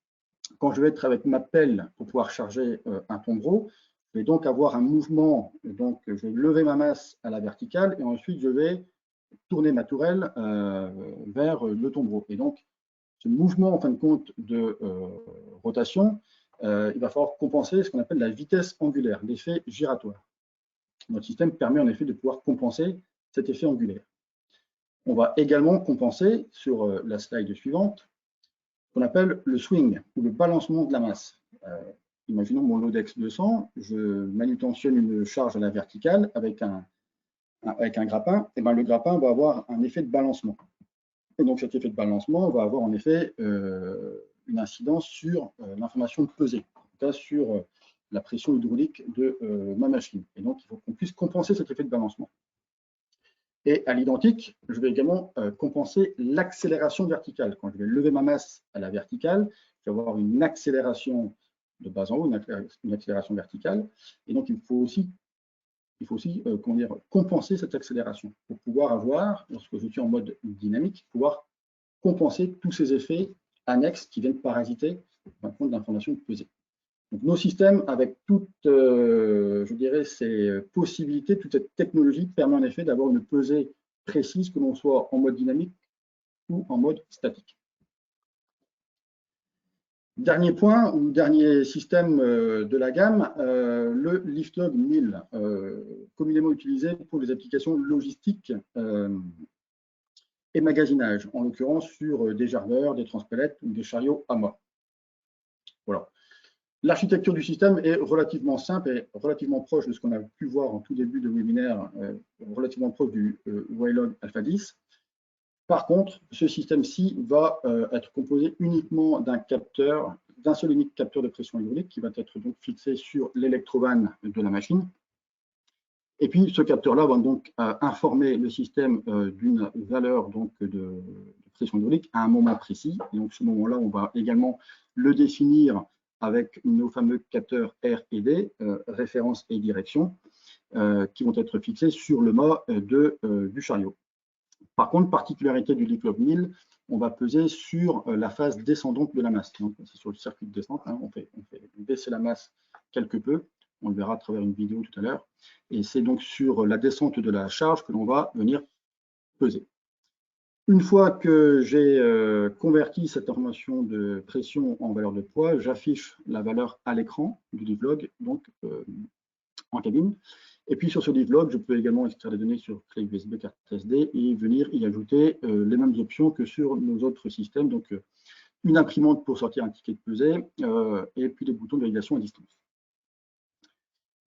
quand je vais être avec ma pelle pour pouvoir charger un tombereau, je vais donc avoir un mouvement, donc je vais lever ma masse à la verticale et ensuite je vais tourner ma tourelle vers le tombereau. Et donc, ce mouvement en fin de compte de rotation, il va falloir compenser ce qu'on appelle la vitesse angulaire, l'effet giratoire. Notre système permet en effet de pouvoir compenser cet effet angulaire. On va également compenser sur la slide suivante ce qu'on appelle le swing ou le balancement de la masse. Imaginons mon Lodex 200, je manutentionne une charge à la verticale avec un grappin, et bien le grappin va avoir un effet de balancement. Et donc cet effet de balancement va avoir en effet une incidence sur l'information de pesée, en tout cas sur la pression hydraulique de ma machine. Et donc il faut qu'on puisse compenser cet effet de balancement. Et à l'identique, je vais également compenser l'accélération verticale. Quand je vais lever ma masse à la verticale, je vais avoir une accélération de bas en haut, une accélération verticale. Et donc, il faut aussi compenser cette accélération pour pouvoir avoir, lorsque je suis en mode dynamique, pouvoir compenser tous ces effets annexes qui viennent parasiter un compte d'information pesée. Donc, nos systèmes, avec toutes, je dirais, ces possibilités, toute cette technologie permet en effet d'avoir une pesée précise, que l'on soit en mode dynamique ou en mode statique. Dernier point, ou dernier système de la gamme, le Liftlog 1000, communément utilisé pour les applications logistiques et magasinage, en l'occurrence sur des jarreurs, des transpalettes ou des chariots à mât. Voilà. L'architecture du système est relativement simple et relativement proche de ce qu'on a pu voir en tout début de webinaire, relativement proche du Waylog Alpha 10. Par contre, ce système-ci va être composé uniquement d'un capteur, d'un seul unique capteur de pression hydraulique qui va être donc fixé sur l'électrovanne de la machine. Et puis, ce capteur-là va donc informer le système d'une valeur donc, de pression hydraulique à un moment précis. Et donc, ce moment-là, on va également le définir avec nos fameux capteurs R et D, référence et direction, qui vont être fixés sur le mât du chariot. Par contre, particularité du Liftlog 1000, on va peser sur la phase descendante de la masse. C'est sur le circuit de descente, hein, on fait baisser la masse quelque peu. On le verra à travers une vidéo tout à l'heure. Et c'est donc sur la descente de la charge que l'on va venir peser. Une fois que j'ai converti cette information de pression en valeur de poids, j'affiche la valeur à l'écran du Liftlog, donc en cabine. Et puis sur ce Liftlog, je peux également extraire des données sur clé USB, carte SD et venir y ajouter les mêmes options que sur nos autres systèmes. Donc une imprimante pour sortir un ticket de pesée et puis des boutons de régulation à distance.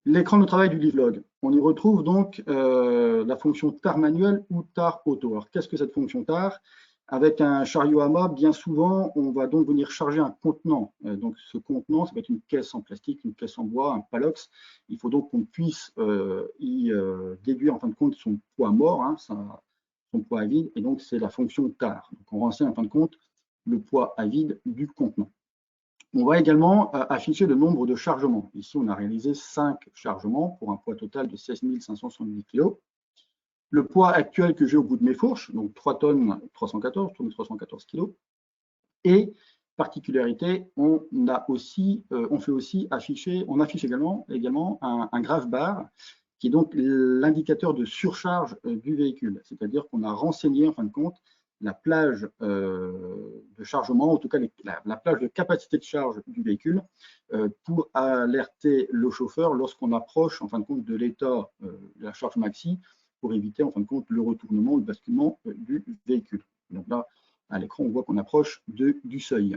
L'écran de travail du Liftlog. On y retrouve donc la fonction TAR manuel ou TAR auto. Alors qu'est-ce que cette fonction TAR? Avec un chariot à mât, bien souvent, on va donc venir charger un contenant. Donc, ce contenant, ça va être une caisse en plastique, une caisse en bois, un palox. Il faut donc qu'on puisse y déduire en fin de compte son poids mort, hein, son poids à vide, et donc c'est la fonction TAR. Donc, on renseigne en fin de compte le poids à vide du contenant. On va également afficher le nombre de chargements. Ici, on a réalisé 5 chargements pour un poids total de 16 570 kg. Le poids actuel que j'ai au bout de mes fourches, donc 3 tonnes 314, 314 kg. Et particularité, on affiche également un graph bar qui est donc l'indicateur de surcharge du véhicule. C'est-à-dire qu'on a renseigné en fin de compte la plage de chargement, en tout cas la plage de capacité de charge du véhicule pour alerter le chauffeur lorsqu'on approche en fin de compte de l'état de la charge maxi pour éviter en fin de compte le retournement ou le basculement du véhicule. Donc là, à l'écran, on voit qu'on approche du seuil.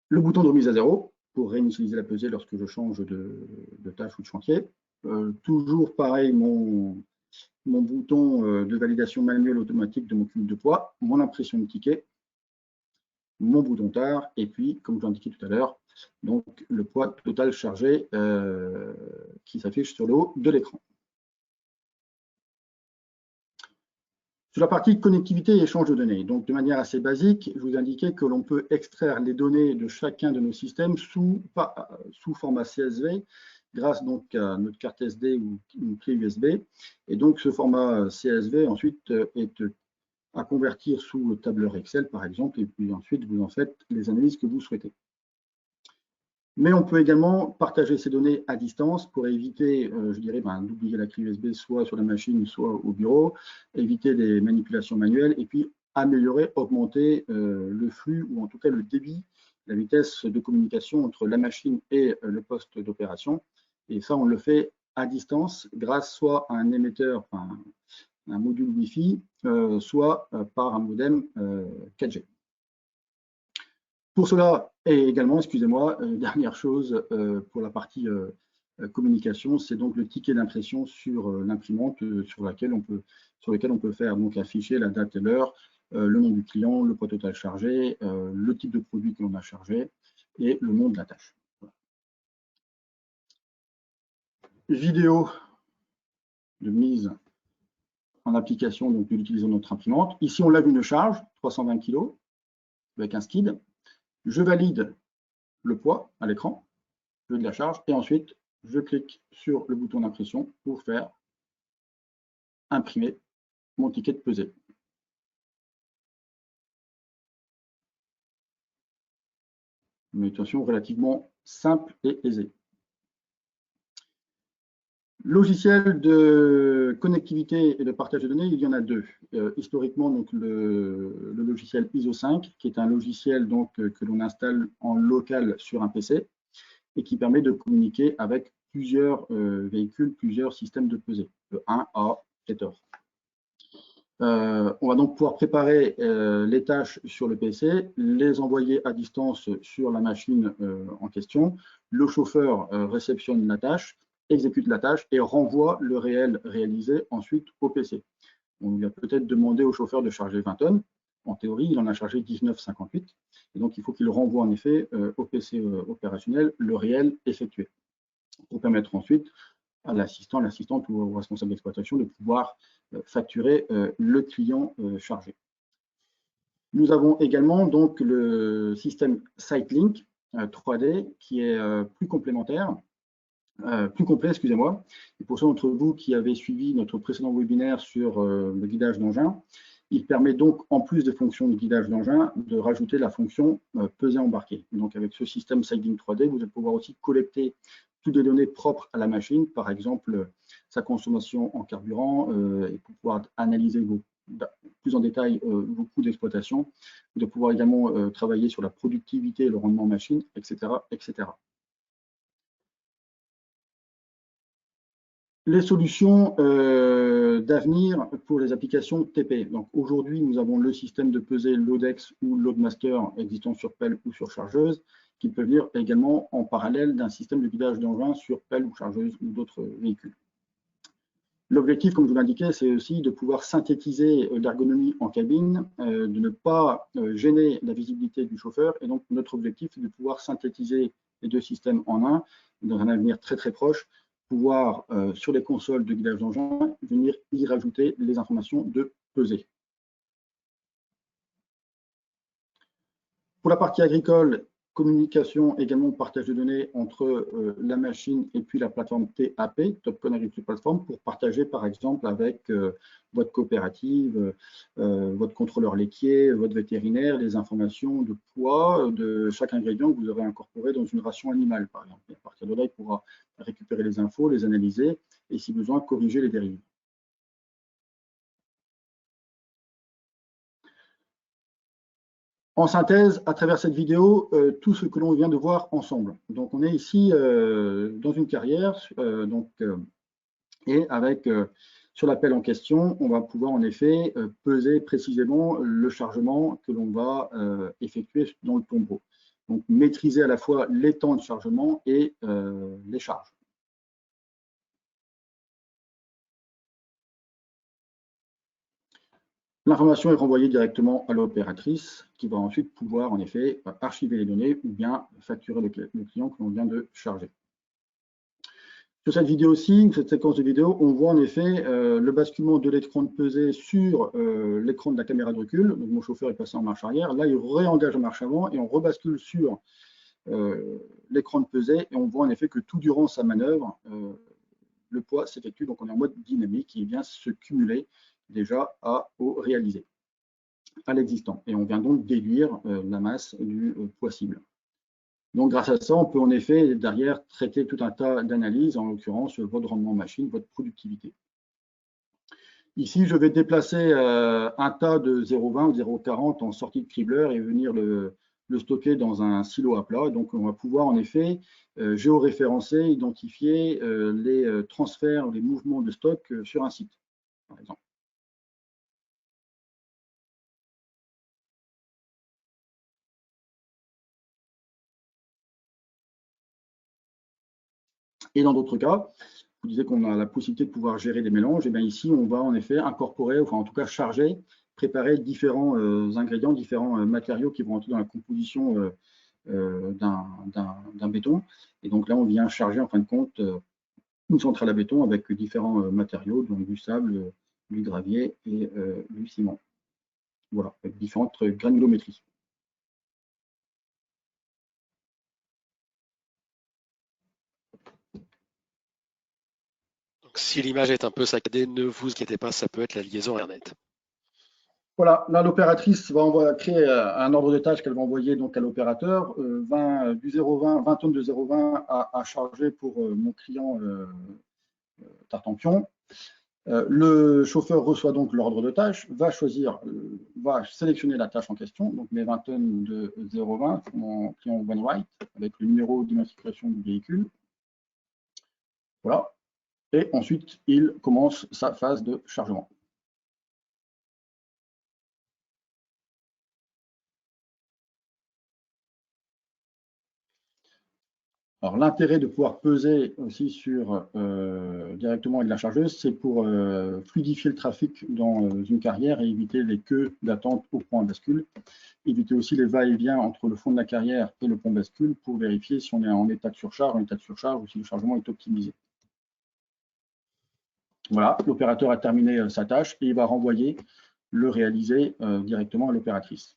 Le bouton de remise à zéro pour réinitialiser la pesée lorsque je change de tâche ou de chantier. Toujours pareil, mon bouton de validation manuelle automatique de mon cumul de poids, mon impression de ticket, mon bouton TAR, et puis, comme je l'ai indiqué tout à l'heure, donc le poids total chargé qui s'affiche sur le haut de l'écran. Sur la partie connectivité et échange de données, donc de manière assez basique, je vous indiquais que l'on peut extraire les données de chacun de nos systèmes sous format CSV, grâce donc à notre carte SD ou une clé USB. Et donc ce format CSV ensuite est à convertir sous tableur Excel par exemple, et puis ensuite vous en faites les analyses que vous souhaitez. Mais on peut également partager ces données à distance pour éviter, je dirais, d'oublier la clé USB soit sur la machine, soit au bureau, éviter des manipulations manuelles et puis améliorer, augmenter le flux ou en tout cas le débit, la vitesse de communication entre la machine et le poste d'opération. Et ça, on le fait à distance grâce soit à un émetteur, un module Wi-Fi, soit par un modem 4G. Pour cela, et également, excusez-moi, dernière chose pour la partie communication, c'est donc le ticket d'impression sur l'imprimante sur lequel on peut faire donc afficher la date et l'heure, le nom du client, le poids total chargé, le type de produit que l'on a chargé et le nom de la tâche. Voilà. Vidéo de mise en application donc, de l'utilisation de notre imprimante. Ici, on lève une charge, 320 kg, avec un skid. Je valide le poids à l'écran, je de la charge, et ensuite, je clique sur le bouton d'impression pour faire imprimer mon ticket de pesée. manutention relativement simple et aisée. Logiciel de connectivité et de partage de données, il y en a deux. Historiquement, donc, le logiciel ISO 5, qui est un logiciel donc, que l'on installe en local sur un PC et qui permet de communiquer avec plusieurs véhicules, plusieurs systèmes de pesée, de 1 à 14. On va donc pouvoir préparer les tâches sur le PC, les envoyer à distance sur la machine en question. Le chauffeur réceptionne la tâche, exécute la tâche et renvoie le réel réalisé ensuite au PC. On lui a peut-être demandé au chauffeur de charger 20 tonnes. En théorie, il en a chargé 19,58. Et donc, il faut qu'il renvoie en effet au PC opérationnel le réel effectué pour permettre ensuite à l'assistant, l'assistante ou au responsable d'exploitation de pouvoir facturer le client chargé. Nous avons également donc le système SiteLink 3D qui est plus complémentaire, plus complet, excusez-moi. Et pour ceux d'entre vous qui avaient suivi notre précédent webinaire sur le guidage d'engin, il permet donc, en plus des fonctions de guidage d'engin, de rajouter la fonction pesée embarquée. Donc, avec ce système SiteLink 3D, vous allez pouvoir aussi collecter toutes les données propres à la machine, par exemple sa consommation en carburant, et pour pouvoir analyser plus en détail vos coûts d'exploitation, de pouvoir également travailler sur la productivité et le rendement machine, etc., etc. Les solutions d'avenir pour les applications TP. Donc aujourd'hui, nous avons le système de pesée Loadex ou Loadmaster existant sur pelle ou sur chargeuse, qui peut venir également en parallèle d'un système de guidage d'engin sur pelle ou chargeuse ou d'autres véhicules. L'objectif, comme je vous l'indiquais, c'est aussi de pouvoir synthétiser l'ergonomie en cabine, de ne pas gêner la visibilité du chauffeur. Et donc, notre objectif, c'est de pouvoir synthétiser les deux systèmes en un, dans un avenir très très proche, pouvoir, sur les consoles de guidage d'engin, venir y rajouter les informations de pesée. Pour la partie agricole, communication, également partage de données entre la machine et puis la plateforme TAP, Topcon Agriculture Platform, pour partager par exemple avec votre coopérative, votre contrôleur laitier, votre vétérinaire, les informations de poids de chaque ingrédient que vous aurez incorporé dans une ration animale, par exemple. Et à partir de là, il pourra récupérer les infos, les analyser et si besoin, corriger les dérives. En synthèse, à travers cette vidéo, tout ce que l'on vient de voir ensemble. Donc, on est ici dans une carrière, et avec sur la pelle en question, on va pouvoir en effet peser précisément le chargement que l'on va effectuer dans le tombeau. Donc, maîtriser à la fois les temps de chargement et les charges. L'information est renvoyée directement à l'opératrice qui va ensuite pouvoir en effet archiver les données ou bien facturer le client que l'on vient de charger. Sur cette vidéo-ci, cette séquence de vidéo, on voit en effet le basculement de l'écran de pesée sur l'écran de la caméra de recul. Donc mon chauffeur est passé en marche arrière. Là, il réengage en marche avant et on rebascule sur l'écran de pesée et on voit en effet que tout durant sa manœuvre, le poids s'effectue. Donc on est en mode dynamique qui vient se cumuler déjà au réalisé, à l'existant. Et on vient donc déduire la masse du poids cible. Donc grâce à ça, on peut en effet derrière traiter tout un tas d'analyses, en l'occurrence votre rendement machine, votre productivité. Ici, je vais déplacer un tas de 0,20 ou 0,40 en sortie de cribleur et venir le stocker dans un silo à plat. Donc on va pouvoir en effet géoréférencer, identifier les transferts, les mouvements de stock sur un site, par exemple. Et dans d'autres cas, vous disiez qu'on a la possibilité de pouvoir gérer des mélanges. Et bien ici, on va en effet incorporer, enfin en tout cas charger, préparer différents ingrédients, différents matériaux qui vont entrer dans la composition d'un béton. Et donc là, on vient charger en fin de compte une centrale à béton avec différents matériaux, donc du sable, du gravier et du ciment. Voilà, avec différentes granulométries. Donc, si l'image est un peu saccadée, ne vous inquiétez pas, ça peut être la liaison Internet. Voilà, là l'opératrice va créer un ordre de tâche qu'elle va envoyer donc à l'opérateur, 20 tonnes de 0,20 à charger pour mon client Tartampion. Le chauffeur reçoit donc l'ordre de tâche, va sélectionner la tâche en question, donc mes 20 tonnes de 0,20 pour mon client One White avec le numéro d'immatriculation du véhicule. Voilà. Et ensuite, il commence sa phase de chargement. Alors l'intérêt de pouvoir peser aussi directement avec la chargeuse, c'est pour fluidifier le trafic dans une carrière et éviter les queues d'attente au point bascule. Éviter aussi les va-et-vient entre le fond de la carrière et le pont bascule pour vérifier si on est en état de surcharge, ou si le chargement est optimisé. Voilà, l'opérateur a terminé sa tâche et il va renvoyer le réalisé directement à l'opératrice,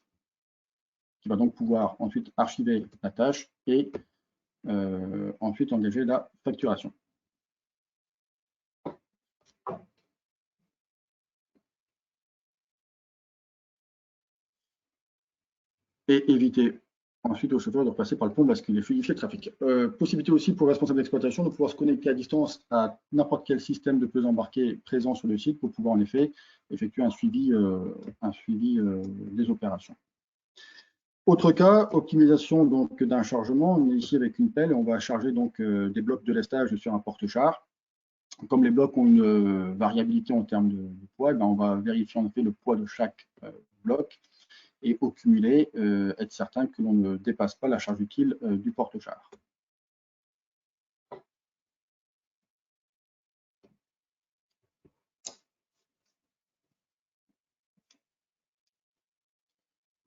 qui va donc pouvoir ensuite archiver la tâche et ensuite engager la facturation. Et éviter ensuite au chauffeur de repasser par le pont bascule et fluidifier le trafic. Possibilité aussi pour le responsable d'exploitation de pouvoir se connecter à distance à n'importe quel système de pesée embarqué présent sur le site pour pouvoir en effet effectuer un suivi des opérations. Autre cas, optimisation donc d'un chargement. On est ici avec une pelle et on va charger donc des blocs de lestage sur un porte-char. Comme les blocs ont une variabilité en termes de poids, on va vérifier en effet le poids de chaque bloc et au cumulé, être certain que l'on ne dépasse pas la charge utile du porte-char.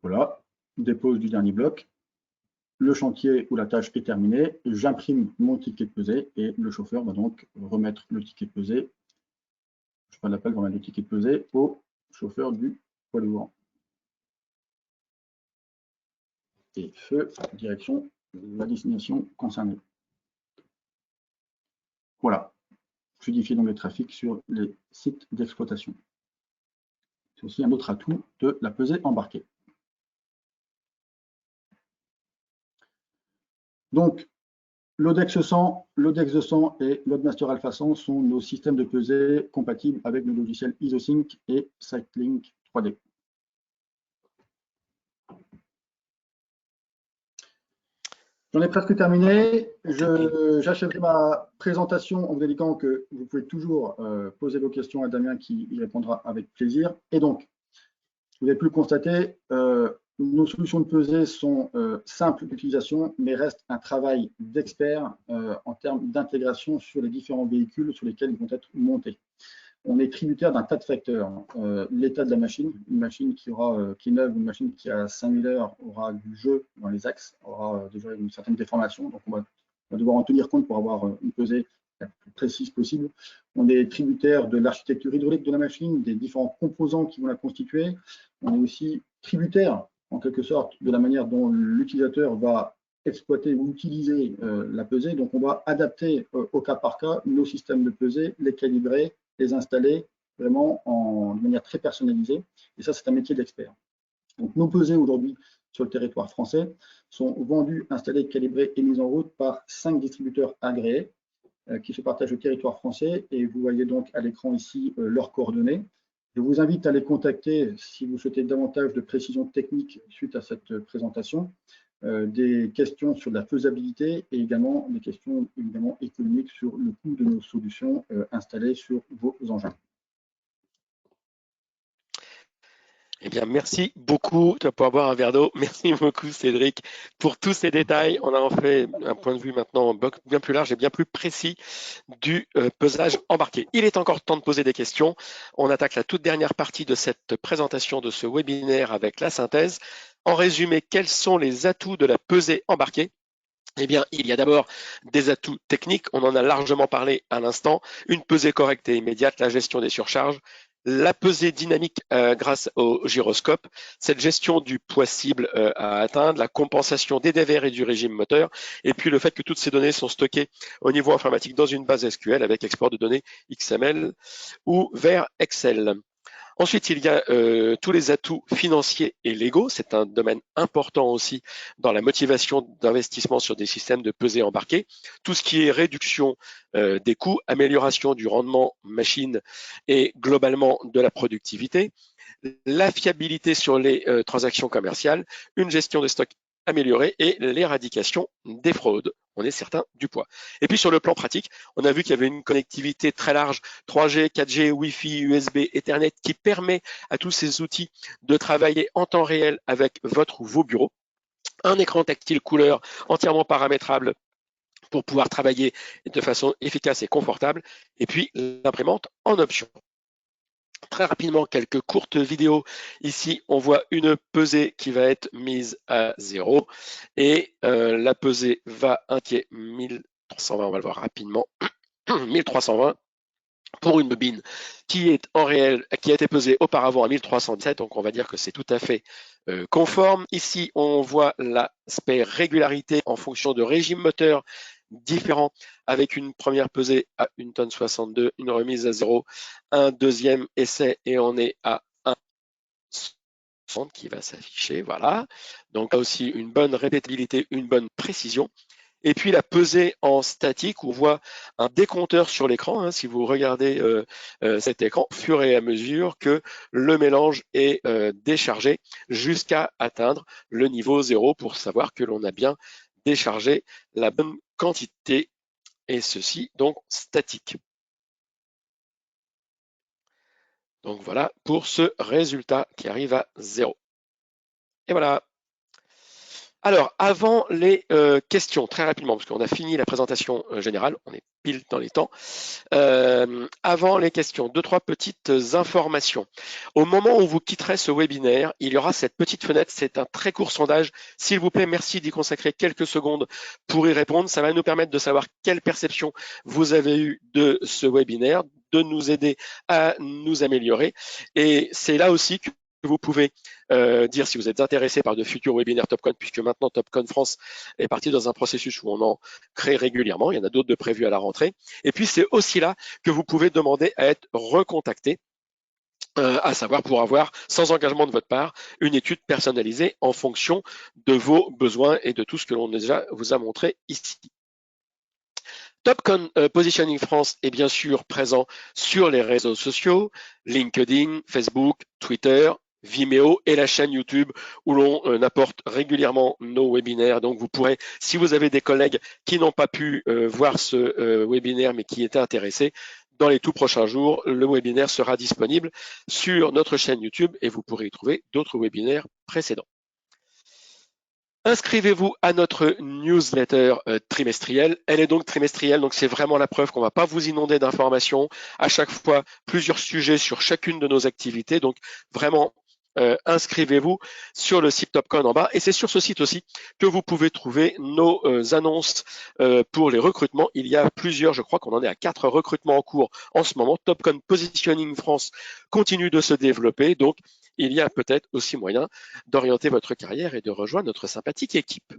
Voilà, dépose du dernier bloc. Le chantier ou la tâche est terminée. J'imprime mon ticket de pesée et le chauffeur va donc remettre le ticket de pesée. Je fais l'appel, remettre le ticket de pesée au chauffeur du poids lourd. Et feu, direction la destination concernée. Voilà, fluidifier donc le trafic sur les sites d'exploitation. C'est aussi un autre atout de la pesée embarquée. Donc, l'Odex 100, l'Odex 200 et Loadmaster Alpha 100 sont nos systèmes de pesée compatibles avec nos logiciels ISOSync et Cyclink 3D. J'en ai presque terminé. J'achèverai ma présentation en vous indiquant que vous pouvez toujours poser vos questions à Damien qui y répondra avec plaisir. Et donc, vous avez pu le constater, nos solutions de pesée sont simples d'utilisation, mais restent un travail d'expert en termes d'intégration sur les différents véhicules sur lesquels ils vont être montés. On est tributaire d'un tas de facteurs. L'état de la machine, une machine qui est neuve, une machine qui a 5000 heures aura du jeu dans les axes, aura déjà une certaine déformation, donc on va devoir en tenir compte pour avoir une pesée la plus précise possible. On est tributaire de l'architecture hydraulique de la machine, des différents composants qui vont la constituer. On est aussi tributaire, en quelque sorte, de la manière dont l'utilisateur va exploiter ou utiliser la pesée. Donc, on va adapter au cas par cas nos systèmes de pesée, les calibrer, les installer vraiment de manière très personnalisée. Et ça, c'est un métier d'expert. Donc, nos pesées aujourd'hui sur le territoire français sont vendues, installées, calibrées et mises en route par 5 distributeurs agréés qui se partagent le territoire français. Et vous voyez donc à l'écran ici leurs coordonnées. Je vous invite à les contacter si vous souhaitez davantage de précisions techniques suite à cette présentation, des questions sur la faisabilité et également des questions évidemment économiques sur le coût de nos solutions installées sur vos engins. Eh bien, merci beaucoup. Tu vas pouvoir boire un verre d'eau. Merci beaucoup, Cédric, pour tous ces détails. On a en fait un point de vue maintenant bien plus large et bien plus précis du pesage embarqué. Il est encore temps de poser des questions. On attaque la toute dernière partie de cette présentation de ce webinaire avec la synthèse. En résumé, quels sont les atouts de la pesée embarquée ? Eh bien, il y a d'abord des atouts techniques, on en a largement parlé à l'instant, une pesée correcte et immédiate, la gestion des surcharges, la pesée dynamique grâce au gyroscope, cette gestion du poids cible à atteindre, la compensation des dévers et du régime moteur, et puis le fait que toutes ces données sont stockées au niveau informatique dans une base SQL avec export de données XML ou vers Excel. Ensuite, il y a tous les atouts financiers et légaux. C'est un domaine important aussi dans la motivation d'investissement sur des systèmes de pesée embarqués. Tout ce qui est réduction des coûts, amélioration du rendement machine et globalement de la productivité, la fiabilité sur les transactions commerciales, une gestion des stocks améliorée et l'éradication des fraudes. On est certain du poids. Et puis sur le plan pratique, on a vu qu'il y avait une connectivité très large, 3G, 4G, Wi-Fi, USB, Ethernet, qui permet à tous ces outils de travailler en temps réel avec votre ou vos bureaux. Un écran tactile couleur entièrement paramétrable pour pouvoir travailler de façon efficace et confortable. Et puis l'imprimante en option. Très rapidement, quelques courtes vidéos. Ici, on voit une pesée qui va être mise à 0 et la pesée va indiquer 1320, on va le voir rapidement, 1320 pour une bobine qui est en réel, qui a été pesée auparavant à 1317, donc on va dire que c'est tout à fait conforme. Ici, on voit l'aspect régularité en fonction de régime moteur différent, avec une première pesée à 1 tonne 62, une remise à 0, un deuxième essai et on est à 1,60 qui va s'afficher, voilà. Donc là aussi une bonne répétibilité, une bonne précision. Et puis la pesée en statique, où on voit un décompteur sur l'écran, hein, si vous regardez cet écran, au fur et à mesure que le mélange est déchargé jusqu'à atteindre le niveau 0 pour savoir que l'on a bien déchargé la bonne quantité, et ceci donc statique. Donc voilà pour ce résultat qui arrive à 0. Et voilà. Alors, avant les questions, très rapidement, parce qu'on a fini la présentation générale, on est pile dans les temps. Avant les questions, 2-3 petites informations. Au moment où vous quitterez ce webinaire, il y aura cette petite fenêtre, c'est un très court sondage. S'il vous plaît, merci d'y consacrer quelques secondes pour y répondre. Ça va nous permettre de savoir quelle perception vous avez eue de ce webinaire, de nous aider à nous améliorer. Et c'est là aussi que vous pouvez dire si vous êtes intéressé par de futurs webinaires TopCon, puisque maintenant TopCon France est parti dans un processus où on en crée régulièrement. Il y en a d'autres de prévus à la rentrée. Et puis, c'est aussi là que vous pouvez demander à être recontacté, à savoir pour avoir, sans engagement de votre part, une étude personnalisée en fonction de vos besoins et de tout ce que l'on déjà vous a montré ici. TopCon Positioning France est bien sûr présent sur les réseaux sociaux, LinkedIn, Facebook, Twitter, Vimeo et la chaîne YouTube où l'on apporte régulièrement nos webinaires. Donc vous pourrez, si vous avez des collègues qui n'ont pas pu voir ce webinaire mais qui étaient intéressés, dans les tout prochains jours, le webinaire sera disponible sur notre chaîne YouTube et vous pourrez y trouver d'autres webinaires précédents. Inscrivez-vous à notre newsletter trimestrielle. Elle est donc trimestrielle, donc c'est vraiment la preuve qu'on ne va pas vous inonder d'informations. À chaque fois, plusieurs sujets sur chacune de nos activités. Donc vraiment, inscrivez-vous sur le site TopCon en bas. Et c'est sur ce site aussi que vous pouvez trouver nos annonces pour les recrutements. Il y a plusieurs, je crois qu'on en est à 4 recrutements en cours en ce moment. TopCon Positioning France continue de se développer. Donc, il y a peut-être aussi moyen d'orienter votre carrière et de rejoindre notre sympathique équipe.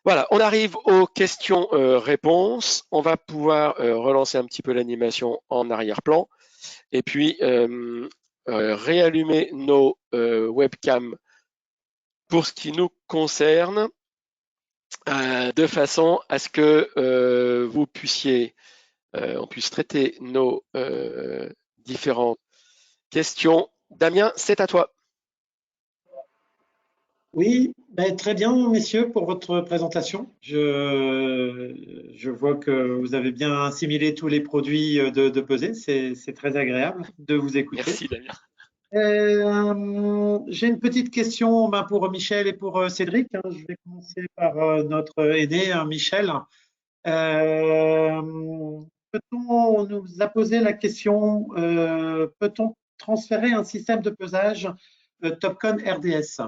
Voilà, on arrive aux questions-réponses. On va pouvoir relancer un petit peu l'animation en arrière-plan et puis réallumer nos webcams pour ce qui nous concerne de façon à ce que vous puissiez, on puisse traiter nos différentes questions. Damien, c'est à toi. Oui, très bien, messieurs, pour votre présentation. Je vois que vous avez bien assimilé tous les produits de pesée. C'est très agréable de vous écouter. Merci, Damien. J'ai une petite question pour Michel et pour Cédric. Je vais commencer par notre aîné, Michel. On nous a posé la question, peut-on transférer un système de pesage TopCon RDS?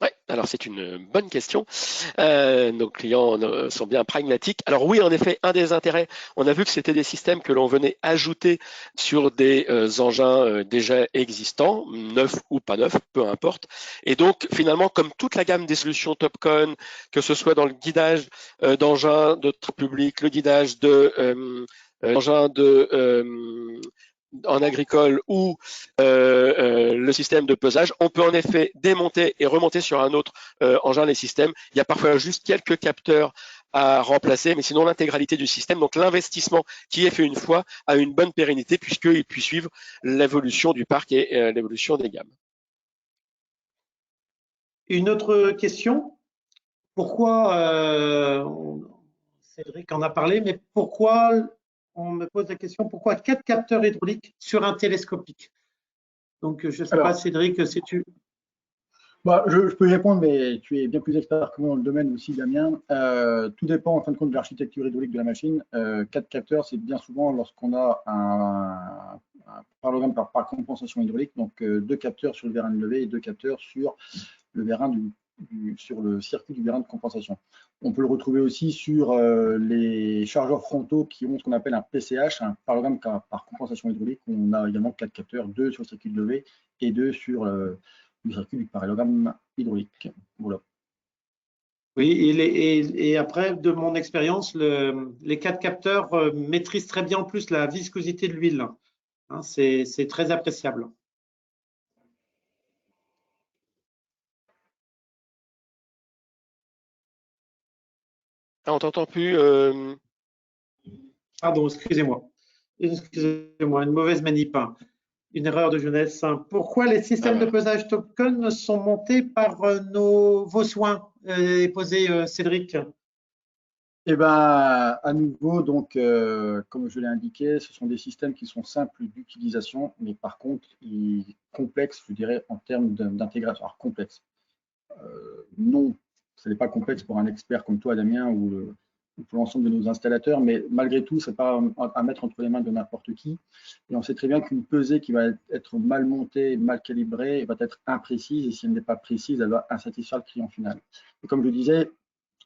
Oui, alors c'est une bonne question. Nos clients sont bien pragmatiques. Alors oui, en effet, un des intérêts, on a vu que c'était des systèmes que l'on venait ajouter sur des engins déjà existants, neufs ou pas neufs, peu importe. Et donc finalement, comme toute la gamme des solutions TopCon, que ce soit dans le guidage d'engins de public, le guidage d'engins de en agricole ou le système de pesage, on peut en effet démonter et remonter sur un autre engin les systèmes. Il y a parfois juste quelques capteurs à remplacer, mais sinon l'intégralité du système, donc l'investissement qui est fait une fois, a une bonne pérennité puisqu'il puisse suivre l'évolution du parc et l'évolution des gammes. Une autre question. Pourquoi, Cédric en a parlé, mais pourquoi, on me pose la question, pourquoi 4 capteurs hydrauliques sur un télescopique? Donc, je ne sais pas, Cédric, si tu… Je peux y répondre, mais tu es bien plus expert que moi dans le domaine aussi, Damien. Tout dépend en fin de compte de l'architecture hydraulique de la machine. 4 capteurs, c'est bien souvent lorsqu'on a un parallélogramme par compensation hydraulique, donc 2 capteurs sur le vérin de levée et 2 capteurs sur le vérin sur le circuit du vérin de compensation. On peut le retrouver aussi sur les chargeurs frontaux qui ont ce qu'on appelle un PCH, un parallélogramme par compensation hydraulique. On a également 4 capteurs, 2 sur le circuit de levée et 2 sur le circuit du parallélogramme hydraulique. Voilà. Oui, et après, de mon expérience, les 4 capteurs maîtrisent très bien en plus la viscosité de l'huile. Hein, c'est très appréciable. Ah, on t'entend plus. Pardon, excusez-moi. Excusez-moi, une mauvaise manip. Une erreur de jeunesse. Pourquoi les systèmes de pesage TopCon sont montés par vos soins et posés, Cédric? Eh ben, à nouveau, donc, comme je l'ai indiqué, ce sont des systèmes qui sont simples d'utilisation, mais par contre, complexes, je dirais, en termes d'intégration. Alors, complexes. Non, ce n'est pas complexe pour un expert comme toi, Damien, ou pour l'ensemble de nos installateurs, mais malgré tout, ce n'est pas à mettre entre les mains de n'importe qui. Et on sait très bien qu'une pesée qui va être mal montée, mal calibrée, va être imprécise, et si elle n'est pas précise, elle va insatisfaire le client final. Et comme je disais,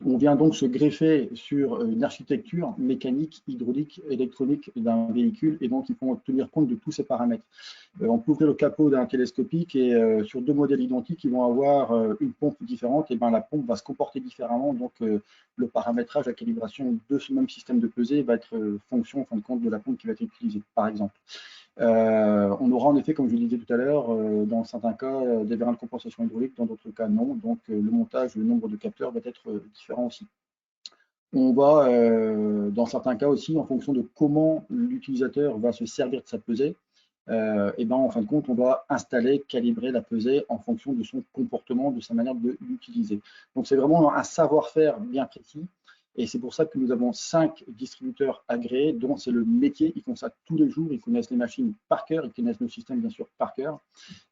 on vient donc se greffer sur une architecture mécanique, hydraulique, électronique d'un véhicule, et donc il faut tenir compte de tous ces paramètres. On peut ouvrir le capot d'un télescopique et sur 2 modèles identiques, ils vont avoir une pompe différente, et ben la pompe va se comporter différemment, donc le paramétrage, la calibration de ce même système de pesée va être fonction en fin de compte de la pompe qui va être utilisée, par exemple. On aura en effet, comme je le disais tout à l'heure, dans certains cas, des vérins de compensation hydraulique, dans d'autres cas non. Donc le montage, le nombre de capteurs va être différent aussi. On va, dans certains cas aussi, en fonction de comment l'utilisateur va se servir de sa pesée, et ben, en fin de compte, on va installer, calibrer la pesée en fonction de son comportement, de sa manière de l'utiliser. Donc c'est vraiment un savoir-faire bien précis. Et c'est pour ça que nous avons 5 distributeurs agréés, dont c'est le métier. Ils font ça tous les jours, ils connaissent les machines par cœur, ils connaissent nos systèmes bien sûr par cœur.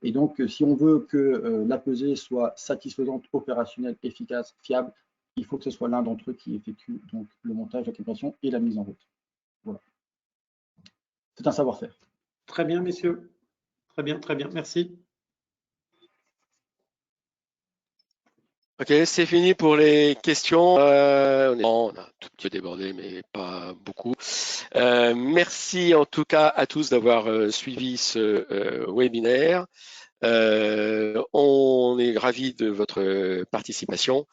Et donc, si on veut que la pesée soit satisfaisante, opérationnelle, efficace, fiable, il faut que ce soit l'un d'entre eux qui effectue donc le montage, la calibration et la mise en route. Voilà. C'est un savoir-faire. Très bien, messieurs. Très bien, merci. Ok, c'est fini pour les questions. On a un tout petit peu débordé, mais pas beaucoup. Merci en tout cas à tous d'avoir suivi ce webinaire. On est ravis de votre participation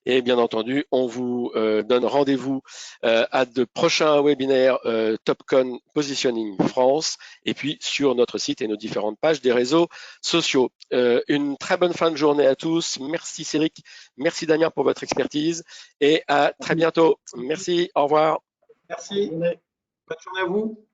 et bien entendu, on vous donne rendez-vous à de prochains webinaires TopCon Positioning France et puis sur notre site et nos différentes pages des réseaux sociaux. Une très bonne fin de journée à tous. Merci Cédric, merci Damien pour votre expertise et à très bientôt. Merci, au revoir. Merci, bonne journée à vous.